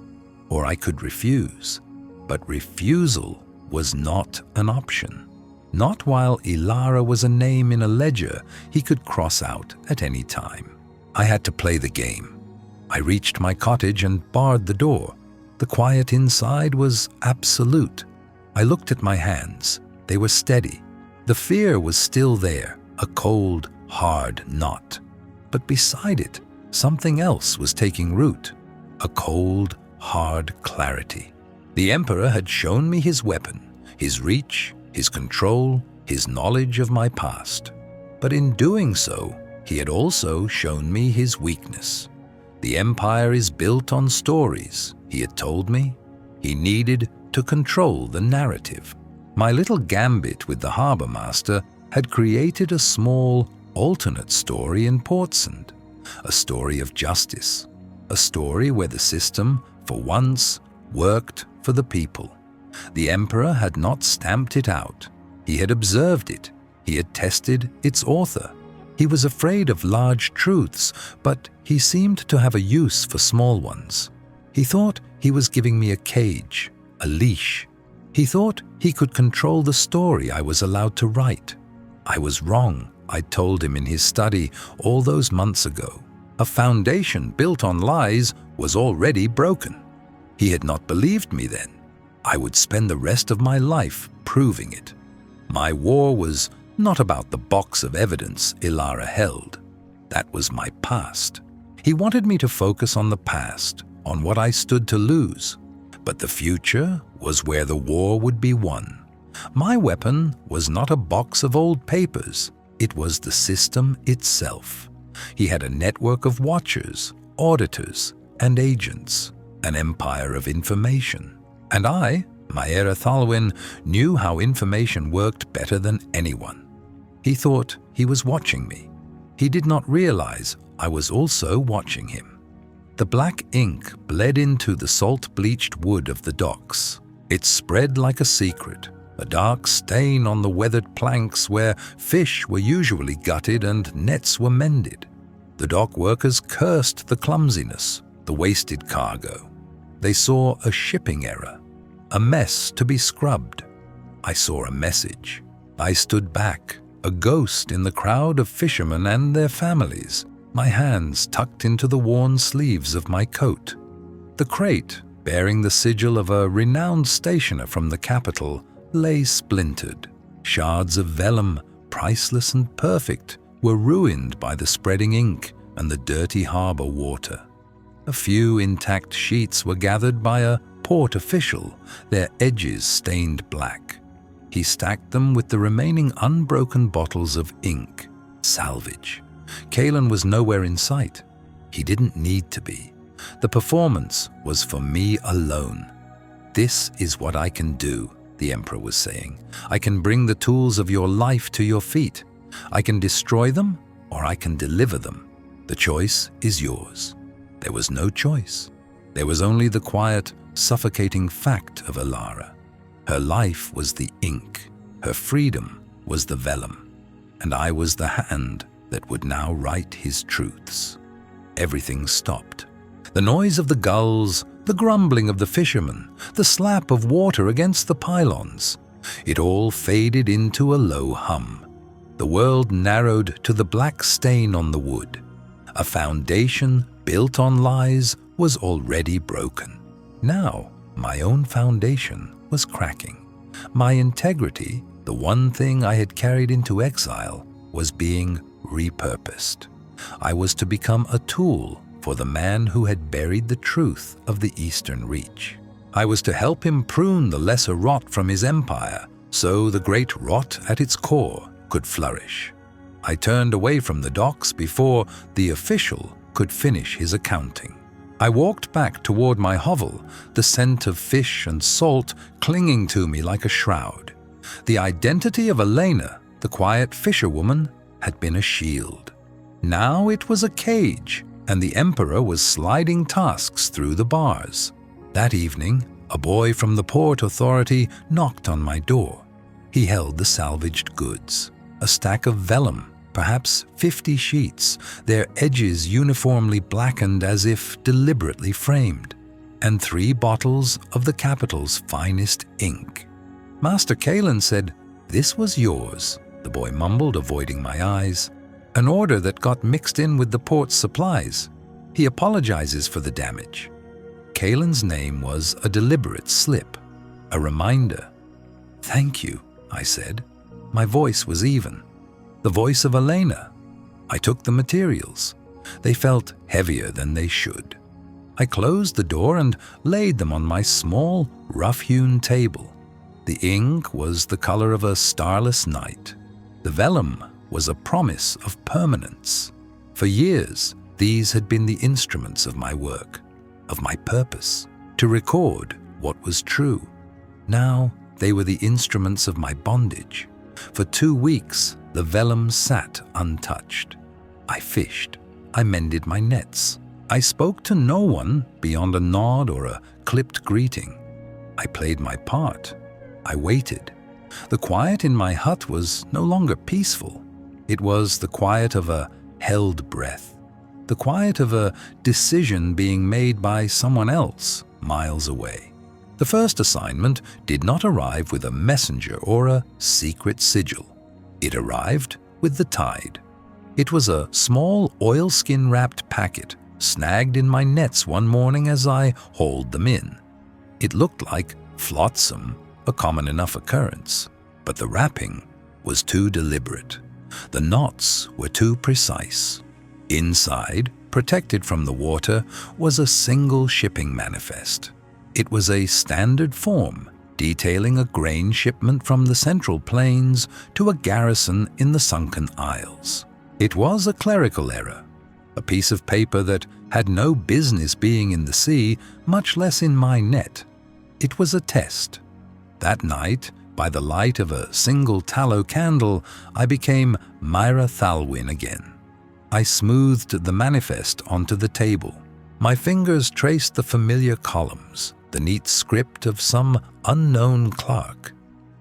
Or I could refuse. But refusal was not an option. Not while Ilara was a name in a ledger he could cross out at any time. I had to play the game. I reached my cottage and barred the door. The quiet inside was absolute. I looked at my hands. They were steady. The fear was still there, a cold, hard knot. But beside it, something else was taking root, a cold, hard clarity. The Emperor had shown me his weapon, his reach, his control, his knowledge of my past. But in doing so, he had also shown me his weakness. The Empire is built on stories, he had told me. He needed to control the narrative. My little gambit with the harbor master had created a small, alternate story in Portsend. A story of justice, a story where the system, for once, worked for the people. The Emperor had not stamped it out. He had observed it. He had tested its author. He was afraid of large truths, but he seemed to have a use for small ones. He thought he was giving me a cage, a leash. He thought he could control the story I was allowed to write. I was wrong, I told him in his study all those months ago. A foundation built on lies was already broken. He had not believed me then. I would spend the rest of my life proving it. My war was not about the box of evidence Ilara held. That was my past. He wanted me to focus on the past, on what I stood to lose. But the future was where the war would be won. My weapon was not a box of old papers. It was the system itself. He had a network of watchers, auditors, and agents, an empire of information. And I, Maera Thalwyn, knew how information worked better than anyone. He thought he was watching me. He did not realize I was also watching him. The black ink bled into the salt-bleached wood of the docks. It spread like a secret, a dark stain on the weathered planks where fish were usually gutted and nets were mended. The dock workers cursed the clumsiness, the wasted cargo. They saw a shipping error, a mess to be scrubbed. I saw a message. I stood back, a ghost in the crowd of fishermen and their families, my hands tucked into the worn sleeves of my coat. The crate, bearing the sigil of a renowned stationer from the capital, lay splintered. Shards of vellum, priceless and perfect, were ruined by the spreading ink and the dirty harbor water. A few intact sheets were gathered by a port official, their edges stained black. He stacked them with the remaining unbroken bottles of ink. Salvage. Kalen was nowhere in sight. He didn't need to be. The performance was for me alone. "This is what I can do," the Emperor was saying. "I can bring the tools of your life to your feet. I can destroy them, or I can deliver them. The choice is yours." There was no choice. There was only the quiet, suffocating fact of Ilara. Her life was the ink. Her freedom was the vellum. And I was the hand that would now write his truths. Everything stopped. The noise of the gulls, the grumbling of the fishermen, the slap of water against the pylons. It all faded into a low hum. The world narrowed to the black stain on the wood. A foundation built on lies was already broken. Now, my own foundation was cracking. My integrity, the one thing I had carried into exile, was being repurposed. I was to become a tool for the man who had buried the truth of the Eastern Reach. I was to help him prune the lesser rot from his empire, so the great rot at its core could flourish. I turned away from the docks before the official could finish his accounting. I walked back toward my hovel, the scent of fish and salt clinging to me like a shroud. The identity of Elena, the quiet fisherwoman, had been a shield. Now it was a cage, and the Emperor was sliding tasks through the bars. That evening, a boy from the port authority knocked on my door. He held the salvaged goods, a stack of vellum, perhaps 50 sheets, their edges uniformly blackened as if deliberately framed, and 3 bottles of the capital's finest ink. Master Kalen said, "This was yours," the boy mumbled, avoiding my eyes. "An order that got mixed in with the port's supplies. He apologizes for the damage." Kalen's name was a deliberate slip, a reminder. "Thank you," I said. My voice was even. The voice of Elena. I took the materials. They felt heavier than they should. I closed the door and laid them on my small, rough-hewn table. The ink was the color of a starless night. The vellum was a promise of permanence. For years, these had been the instruments of my work, of my purpose, to record what was true. Now they were the instruments of my bondage. For 2 weeks, the vellum sat untouched. I fished. I mended my nets. I spoke to no one beyond a nod or a clipped greeting. I played my part. I waited. The quiet in my hut was no longer peaceful. It was the quiet of a held breath, the quiet of a decision being made by someone else miles away. The first assignment did not arrive with a messenger or a secret sigil. It arrived with the tide. It was a small oilskin-wrapped packet snagged in my nets one morning as I hauled them in. It looked like flotsam, a common enough occurrence, but the wrapping was too deliberate. The knots were too precise. Inside, protected from the water, was a single shipping manifest. It was a standard form detailing a grain shipment from the Central Plains to a garrison in the Sunken Isles. It was a clerical error, a piece of paper that had no business being in the sea, much less in my net. It was a test. That night, by the light of a single tallow candle, I became Myra Thalwyn again. I smoothed the manifest onto the table. My fingers traced the familiar columns, the neat script of some unknown clerk.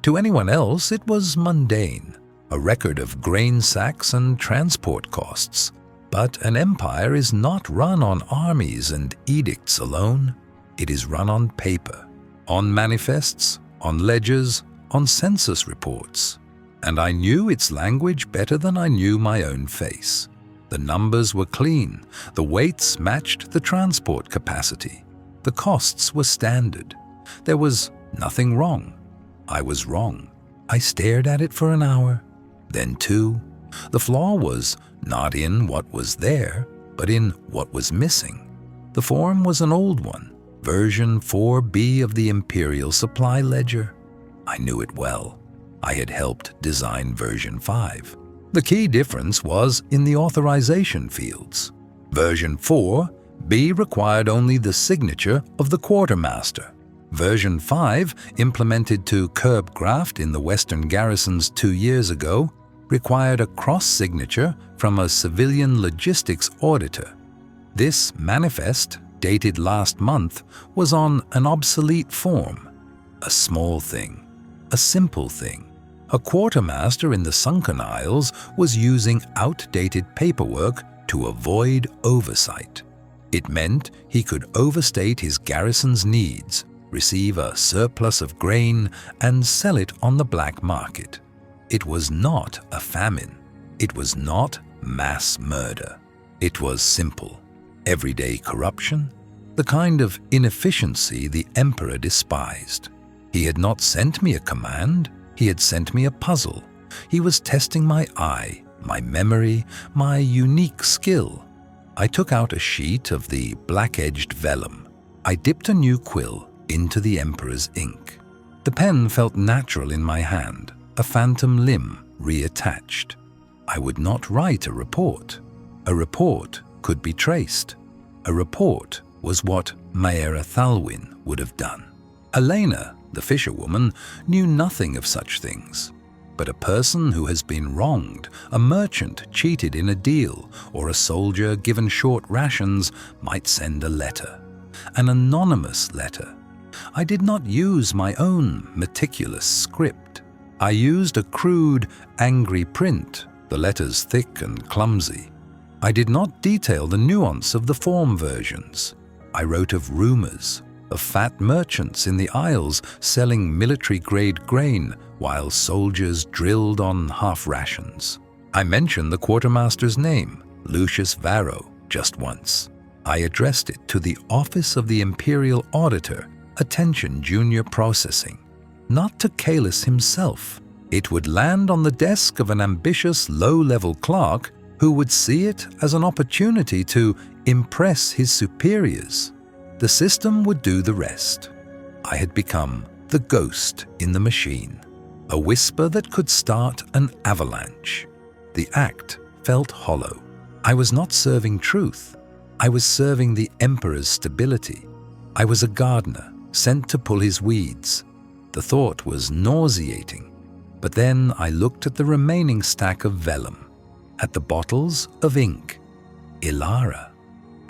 To anyone else, it was mundane, a record of grain sacks and transport costs. But an empire is not run on armies and edicts alone. It is run on paper, on manifests, on ledgers, on census reports. And I knew its language better than I knew my own face. The numbers were clean, the weights matched the transport capacity. The costs were standard. There was nothing wrong. I was wrong. I stared at it for an hour, then 2. The flaw was not in what was there, but in what was missing. The form was an old one, version 4B of the Imperial supply ledger. I knew it well. I had helped design version 5. The key difference was in the authorization fields. Version 4B required only the signature of the quartermaster. Version 5, implemented to curb graft in the Western garrisons 2 years ago, required a cross-signature from a civilian logistics auditor. This manifest, dated last month, was on an obsolete form. A small thing, a simple thing. A quartermaster in the Sunken Isles was using outdated paperwork to avoid oversight. It meant he could overstate his garrison's needs, receive a surplus of grain, and sell it on the black market. It was not a famine. It was not mass murder. It was simple, everyday corruption, the kind of inefficiency the emperor despised. He had not sent me a command. He had sent me a puzzle. He was testing my eye, my memory, my unique skill. I took out a sheet of the black-edged vellum. I dipped a new quill into the emperor's ink. The pen felt natural in my hand, a phantom limb reattached. I would not write a report. A report could be traced. A report was what Myra Thalwyn would have done. Elena, the fisherwoman, knew nothing of such things. But a person who has been wronged, a merchant cheated in a deal, or a soldier given short rations might send a letter. An anonymous letter. I did not use my own meticulous script. I used a crude, angry print, the letters thick and clumsy. I did not detail the nuance of the form versions. I wrote of rumors, of fat merchants in the Isles selling military-grade grain while soldiers drilled on half rations. I mentioned the quartermaster's name, Lucius Varro, just once. I addressed it to the Office of the Imperial Auditor, Attention Junior Processing, not to Caelus himself. It would land on the desk of an ambitious low-level clerk who would see it as an opportunity to impress his superiors. The system would do the rest. I had become the ghost in the machine, a whisper that could start an avalanche. The act felt hollow. I was not serving truth. I was serving the emperor's stability. I was a gardener sent to pull his weeds. The thought was nauseating. But then I looked at the remaining stack of vellum, at the bottles of ink. Ilara.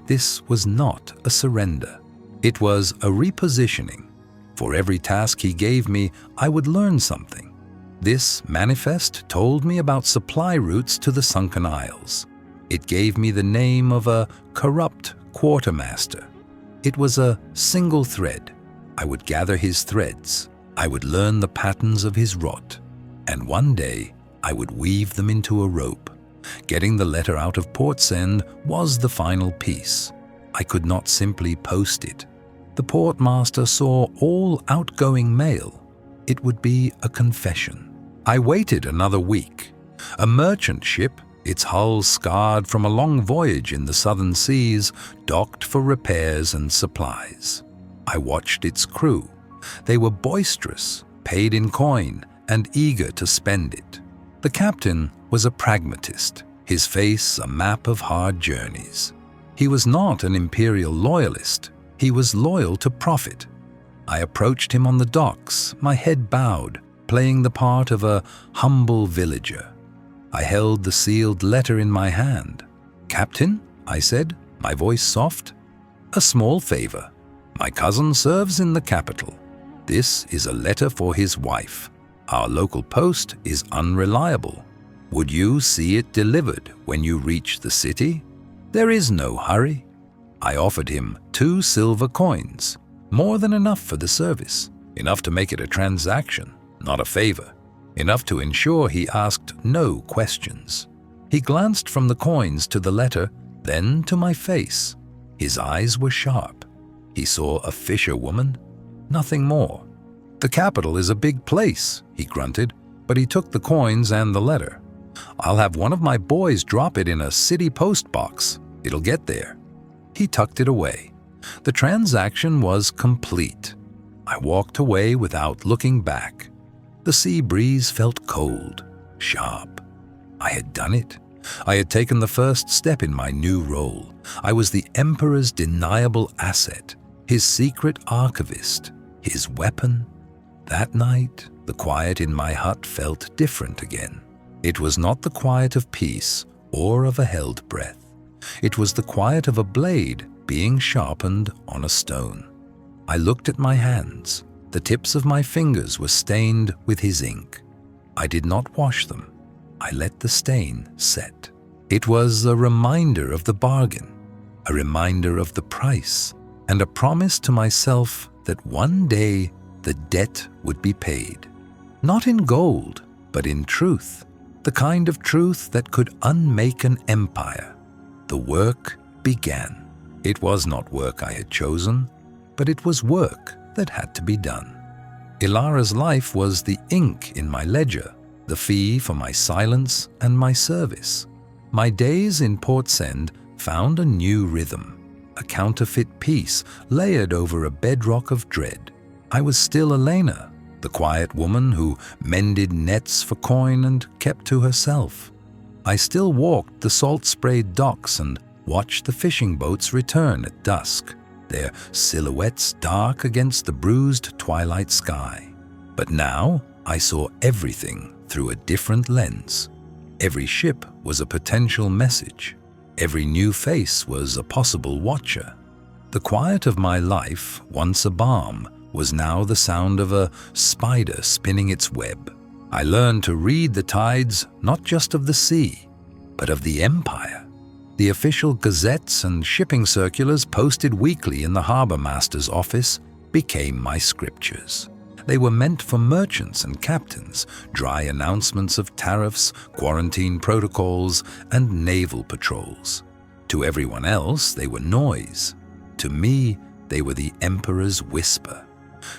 This was not a surrender. It was a repositioning. For every task he gave me, I would learn something. This manifest told me about supply routes to the Sunken Isles. It gave me the name of a corrupt quartermaster. It was a single thread. I would gather his threads. I would learn the patterns of his rot. And one day, I would weave them into a rope. Getting the letter out of Portsend was the final piece. I could not simply post it. The portmaster saw all outgoing mail. It would be a confession. I waited another week. A merchant ship, its hull scarred from a long voyage in the southern seas, docked for repairs and supplies. I watched its crew. They were boisterous, paid in coin, and eager to spend it. The captain was a pragmatist, his face a map of hard journeys. He was not an Imperial loyalist. He was loyal to profit. I approached him on the docks, my head bowed, playing the part of a humble villager. I held the sealed letter in my hand. "Captain," I said, my voice soft, "a small favor. My cousin serves in the capital. This is a letter for his wife. Our local post is unreliable. Would you see it delivered when you reach the city? There is no hurry." I offered him 2 silver coins, more than enough for the service, enough to make it a transaction, not a favor, enough to ensure he asked no questions. He glanced from the coins to the letter, then to my face. His eyes were sharp. He saw a fisherwoman, nothing more. "The capital is a big place," he grunted, but he took the coins and the letter. "I'll have one of my boys drop it in a city post box. It'll get there." He tucked it away. The transaction was complete. I walked away without looking back. The sea breeze felt cold, sharp. I had done it. I had taken the first step in my new role. I was the Emperor's deniable asset, his secret archivist, his weapon. That night, the quiet in my hut felt different again. It was not the quiet of peace or of a held breath. It was the quiet of a blade being sharpened on a stone. I looked at my hands. The tips of my fingers were stained with his ink. I did not wash them. I let the stain set. It was a reminder of the bargain, a reminder of the price, and a promise to myself that one day the debt would be paid. Not in gold, but in truth, the kind of truth that could unmake an empire. The work began. It was not work I had chosen, but it was work that had to be done. Ilara's life was the ink in my ledger, the fee for my silence and my service. My days in Portsend found a new rhythm, a counterfeit peace layered over a bedrock of dread. I was still Elena, the quiet woman who mended nets for coin and kept to herself. I still walked the salt-sprayed docks and watched the fishing boats return at dusk, their silhouettes dark against the bruised twilight sky. But now I saw everything through a different lens. Every ship was a potential message. Every new face was a possible watcher. The quiet of my life, once a balm, was now the sound of a spider spinning its web. I learned to read the tides not just of the sea, but of the empire. The official gazettes and shipping circulars posted weekly in the harbor master's office became my scriptures. They were meant for merchants and captains, dry announcements of tariffs, quarantine protocols, and naval patrols. To everyone else, they were noise. To me, they were the Emperor's whisper.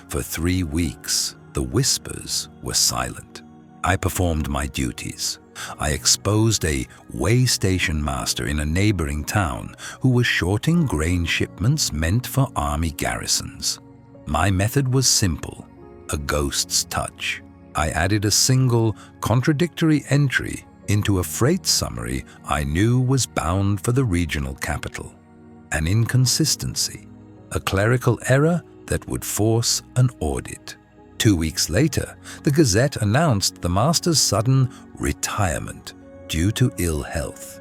For 3 weeks, the whispers were silent. I performed my duties. I exposed a way station master in a neighboring town who was shorting grain shipments meant for army garrisons. My method was simple, a ghost's touch. I added a single, contradictory entry into a freight summary I knew was bound for the regional capital. An inconsistency, a clerical error that would force an audit. 2 weeks later, the Gazette announced the master's sudden retirement due to ill health.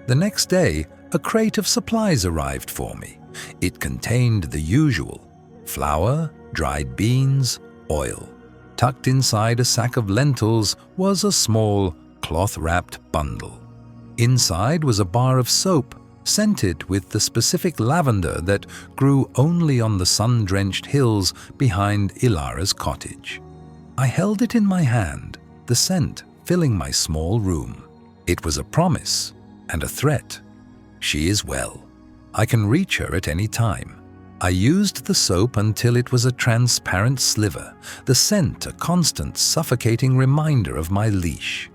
The next day, a crate of supplies arrived for me. It contained the usual: Flour, dried beans, oil. Tucked inside a sack of lentils was a small, cloth-wrapped bundle. Inside was a bar of soap, scented with the specific lavender that grew only on the sun-drenched hills behind Ilara's cottage. I held it in my hand, the scent filling my small room. It was a promise and a threat. She is well. I can reach her at any time. I used the soap until it was a transparent sliver, the scent a constant suffocating reminder of my leash.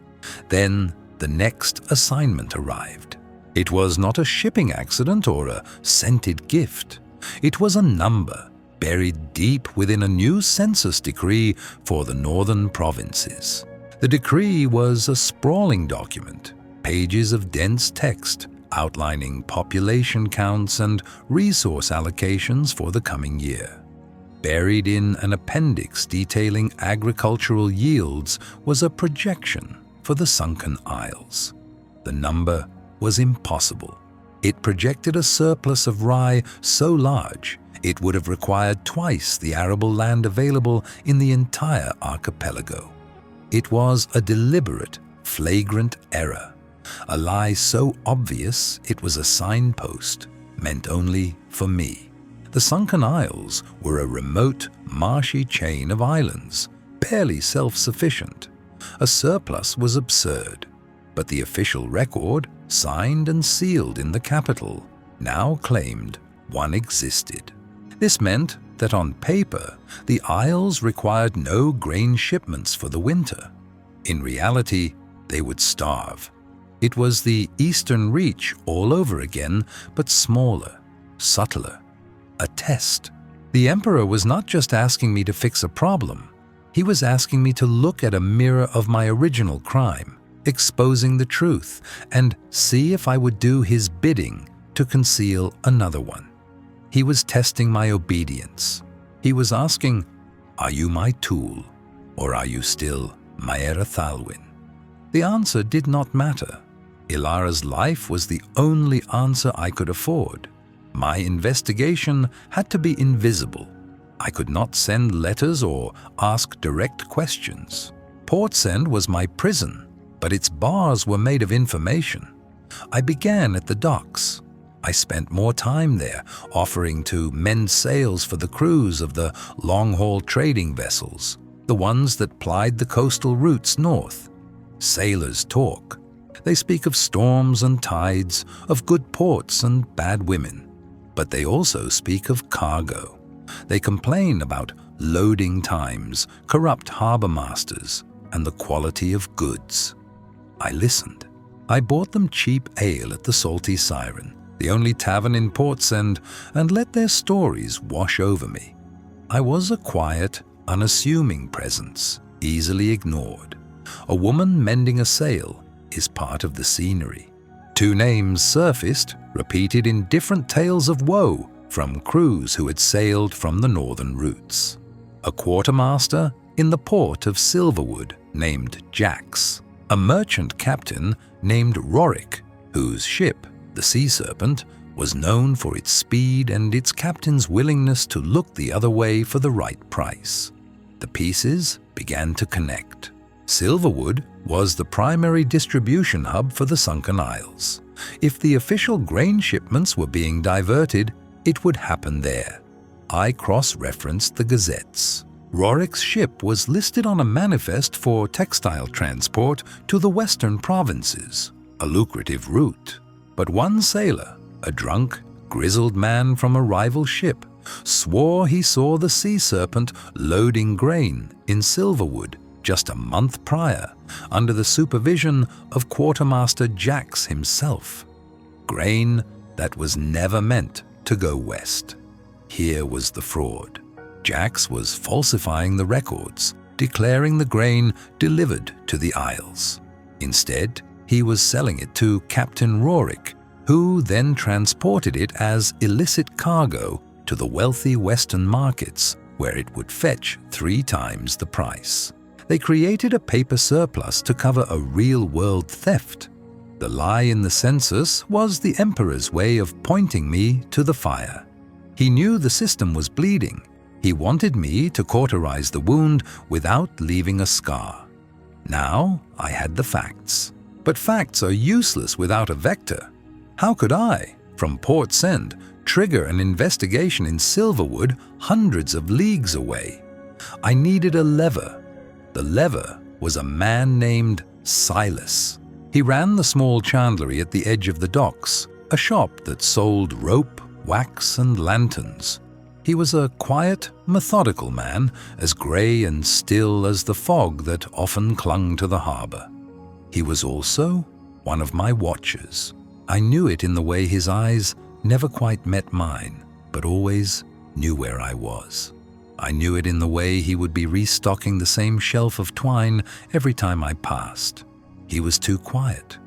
Then the next assignment arrived. It was not a shipping accident or a scented gift. It was a number buried deep within a new census decree for the northern provinces. The decree was a sprawling document, pages of dense text outlining population counts and resource allocations for the coming year. Buried in an appendix detailing agricultural yields was a projection for the Sunken Isles. The number was impossible. It projected a surplus of rye so large it would have required twice the arable land available in the entire archipelago. It was a deliberate, flagrant error. A lie so obvious it was a signpost, meant only for me. The Sunken Isles were a remote, marshy chain of islands, barely self-sufficient. A surplus was absurd, but the official record, signed and sealed in the capital, now claimed one existed. This meant that on paper, the Isles required no grain shipments for the winter. In reality, they would starve. It was the Eastern Reach all over again, but smaller, subtler. A test. The Emperor was not just asking me to fix a problem. He was asking me to look at a mirror of my original crime, exposing the truth, and see if I would do his bidding to conceal another one. He was testing my obedience. He was asking, "Are you my tool, or are you still Maera Thalwyn?" The answer did not matter. Ilara's life was the only answer I could afford. My investigation had to be invisible. I could not send letters or ask direct questions. Portsend was my prison, but its bars were made of information. I began at the docks. I spent more time there, offering to mend sails for the crews of the long-haul trading vessels, the ones that plied the coastal routes north. Sailors talk. They speak of storms and tides, of good ports and bad women. But they also speak of cargo. They complain about loading times, corrupt harbor masters, and the quality of goods. I listened. I bought them cheap ale at the Salty Siren, the only tavern in Portsend, and let their stories wash over me. I was a quiet, unassuming presence, easily ignored. A woman mending a sail is part of the scenery. Two names surfaced, repeated in different tales of woe from crews who had sailed from the northern routes. A quartermaster in the port of Silverwood named Jax. A merchant captain named Rorik, whose ship, the Sea Serpent, was known for its speed and its captain's willingness to look the other way for the right price. The pieces began to connect. Silverwood was the primary distribution hub for the Sunken Isles. If the official grain shipments were being diverted, it would happen there. I cross-referenced the gazettes. Rorik's ship was listed on a manifest for textile transport to the western provinces, a lucrative route. But one sailor, a drunk, grizzled man from a rival ship, swore he saw the Sea Serpent loading grain in Silverwood just a month prior, under the supervision of Quartermaster Jax himself. Grain that was never meant to go west. Here was the fraud. Jax was falsifying the records, declaring the grain delivered to the Isles. Instead, he was selling it to Captain Rorik, who then transported it as illicit cargo to the wealthy western markets, where it would fetch 3 times the price. They created a paper surplus to cover a real-world theft. The lie in the census was the Emperor's way of pointing me to the fire. He knew the system was bleeding, He wanted me to cauterize the wound without leaving a scar. Now I had the facts. But facts are useless without a vector. How could I, from Port Said, trigger an investigation in Silverwood hundreds of leagues away? I needed a lever. The lever was a man named Silas. He ran the small chandlery at the edge of the docks, a shop that sold rope, wax, and lanterns. He was a quiet, methodical man, as grey and still as the fog that often clung to the harbour. He was also one of my watchers. I knew it in the way his eyes never quite met mine, but always knew where I was. I knew it in the way he would be restocking the same shelf of twine every time I passed. He was too quiet,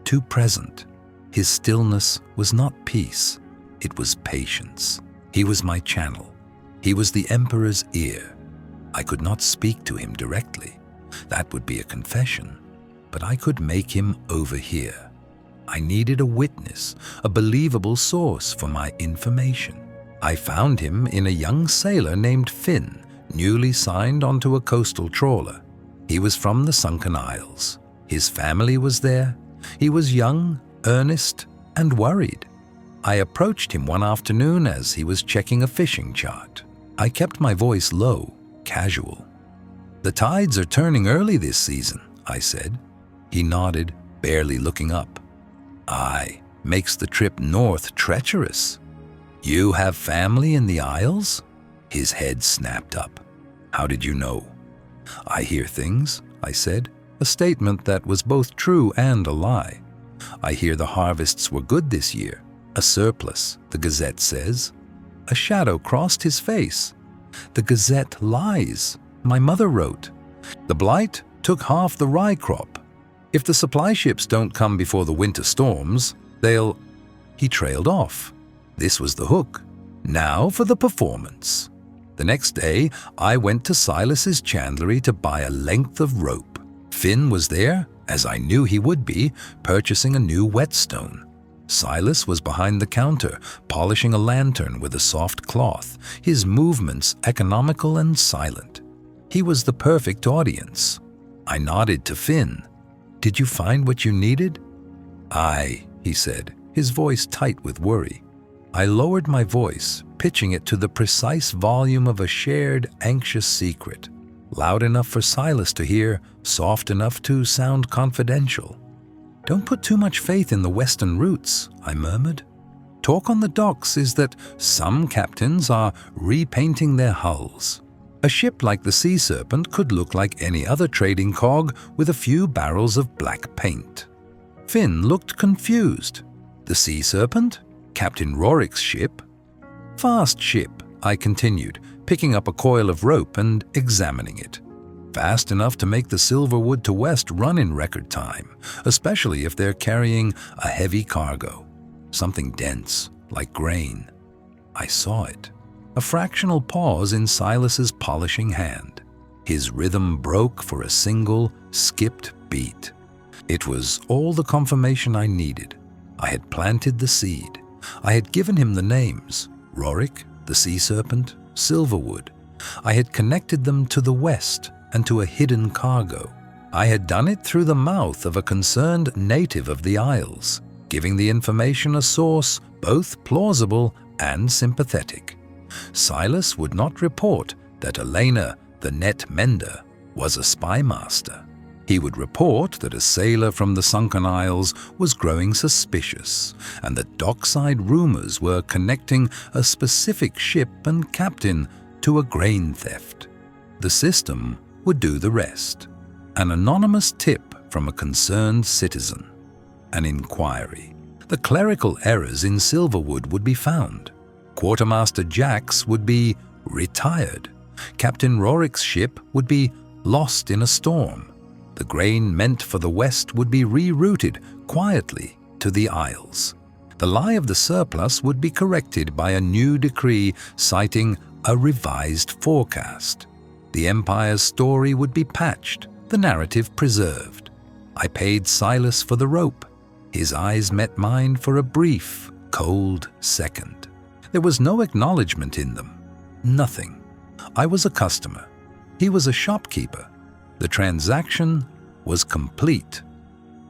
too present. His stillness was not peace, it was patience. He was my channel. He was the Emperor's ear. I could not speak to him directly. That would be a confession. But I could make him overhear. I needed a witness, a believable source for my information. I found him in a young sailor named Finn, newly signed onto a coastal trawler. He was from the Sunken Isles. His family was there. He was young, earnest, and worried. I approached him one afternoon as he was checking a fishing chart. I kept my voice low, casual. "The tides are turning early this season," I said. He nodded, barely looking up. "Aye, makes the trip north treacherous. You have family in the Isles?" His head snapped up. "How did you know?" "I hear things," I said, a statement that was both true and a lie. "I hear the harvests were good this year. A surplus, the Gazette says." A shadow crossed his face. "The Gazette lies. My mother wrote. The blight took half the rye crop. If the supply ships don't come before the winter storms, they'll—" He trailed off. This was the hook. Now for the performance. The next day, I went to Silas's chandlery to buy a length of rope. Finn was there, as I knew he would be, purchasing a new whetstone. Silas was behind the counter, polishing a lantern with a soft cloth, his movements economical and silent. He was the perfect audience. I nodded to Finn. "Did you find what you needed?" "Aye," he said, his voice tight with worry. I lowered my voice, pitching it to the precise volume of a shared, anxious secret, loud enough for Silas to hear, soft enough to sound confidential. "Don't put too much faith in the western routes," I murmured. "Talk on the docks is that some captains are repainting their hulls. A ship like the Sea Serpent could look like any other trading cog with a few barrels of black paint." Finn looked confused. "The Sea Serpent? Captain Rorik's ship?" "Fast ship," I continued, picking up a coil of rope and examining it. "Fast enough to make the Silverwood to West run in record time, especially if they're carrying a heavy cargo. Something dense, like grain." I saw it. A fractional pause in Silas's polishing hand. His rhythm broke for a single, skipped beat. It was all the confirmation I needed. I had planted the seed. I had given him the names: Rorik, the Sea Serpent, Silverwood. I had connected them to the West and to a hidden cargo. I had done it through the mouth of a concerned native of the Isles, giving the information a source both plausible and sympathetic. Silas would not report that Elena, the net mender, was a spy master. He would report that a sailor from the Sunken Isles was growing suspicious, and that dockside rumors were connecting a specific ship and captain to a grain theft. The system would do the rest. An anonymous tip from a concerned citizen. An inquiry. The clerical errors in Silverwood would be found. Quartermaster Jax would be retired. Captain Rorik's ship would be lost in a storm. The grain meant for the West would be rerouted quietly to the Isles. The lie of the surplus would be corrected by a new decree citing a revised forecast. The Empire's story would be patched, the narrative preserved. I paid Silas for the rope. His eyes met mine for a brief, cold second. There was no acknowledgement in them. Nothing. I was a customer. He was a shopkeeper. The transaction was complete.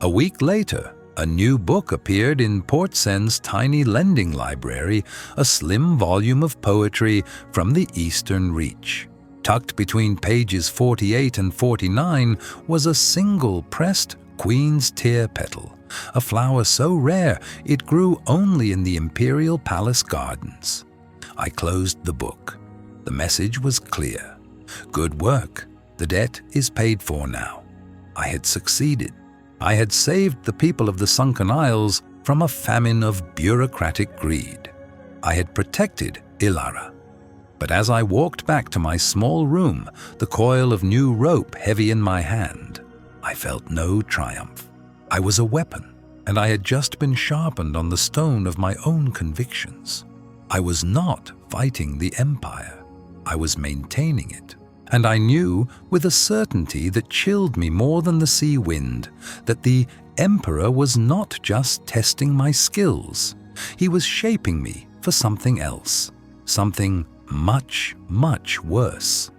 A week later, a new book appeared in Portsen's tiny lending library, a slim volume of poetry from the Eastern Reach. Tucked between pages 48 and 49 was a single pressed queen's tear petal, a flower so rare it grew only in the Imperial Palace gardens. I closed the book. The message was clear. Good work. The debt is paid for now. I had succeeded. I had saved the people of the Sunken Isles from a famine of bureaucratic greed. I had protected Ilara. But as I walked back to my small room, the coil of new rope heavy in my hand, I felt no triumph. I was a weapon, and I had just been sharpened on the stone of my own convictions. I was not fighting the Empire. I was maintaining it. And I knew with a certainty that chilled me more than the sea wind that the Emperor was not just testing my skills. He was shaping me for something else, something much, much worse.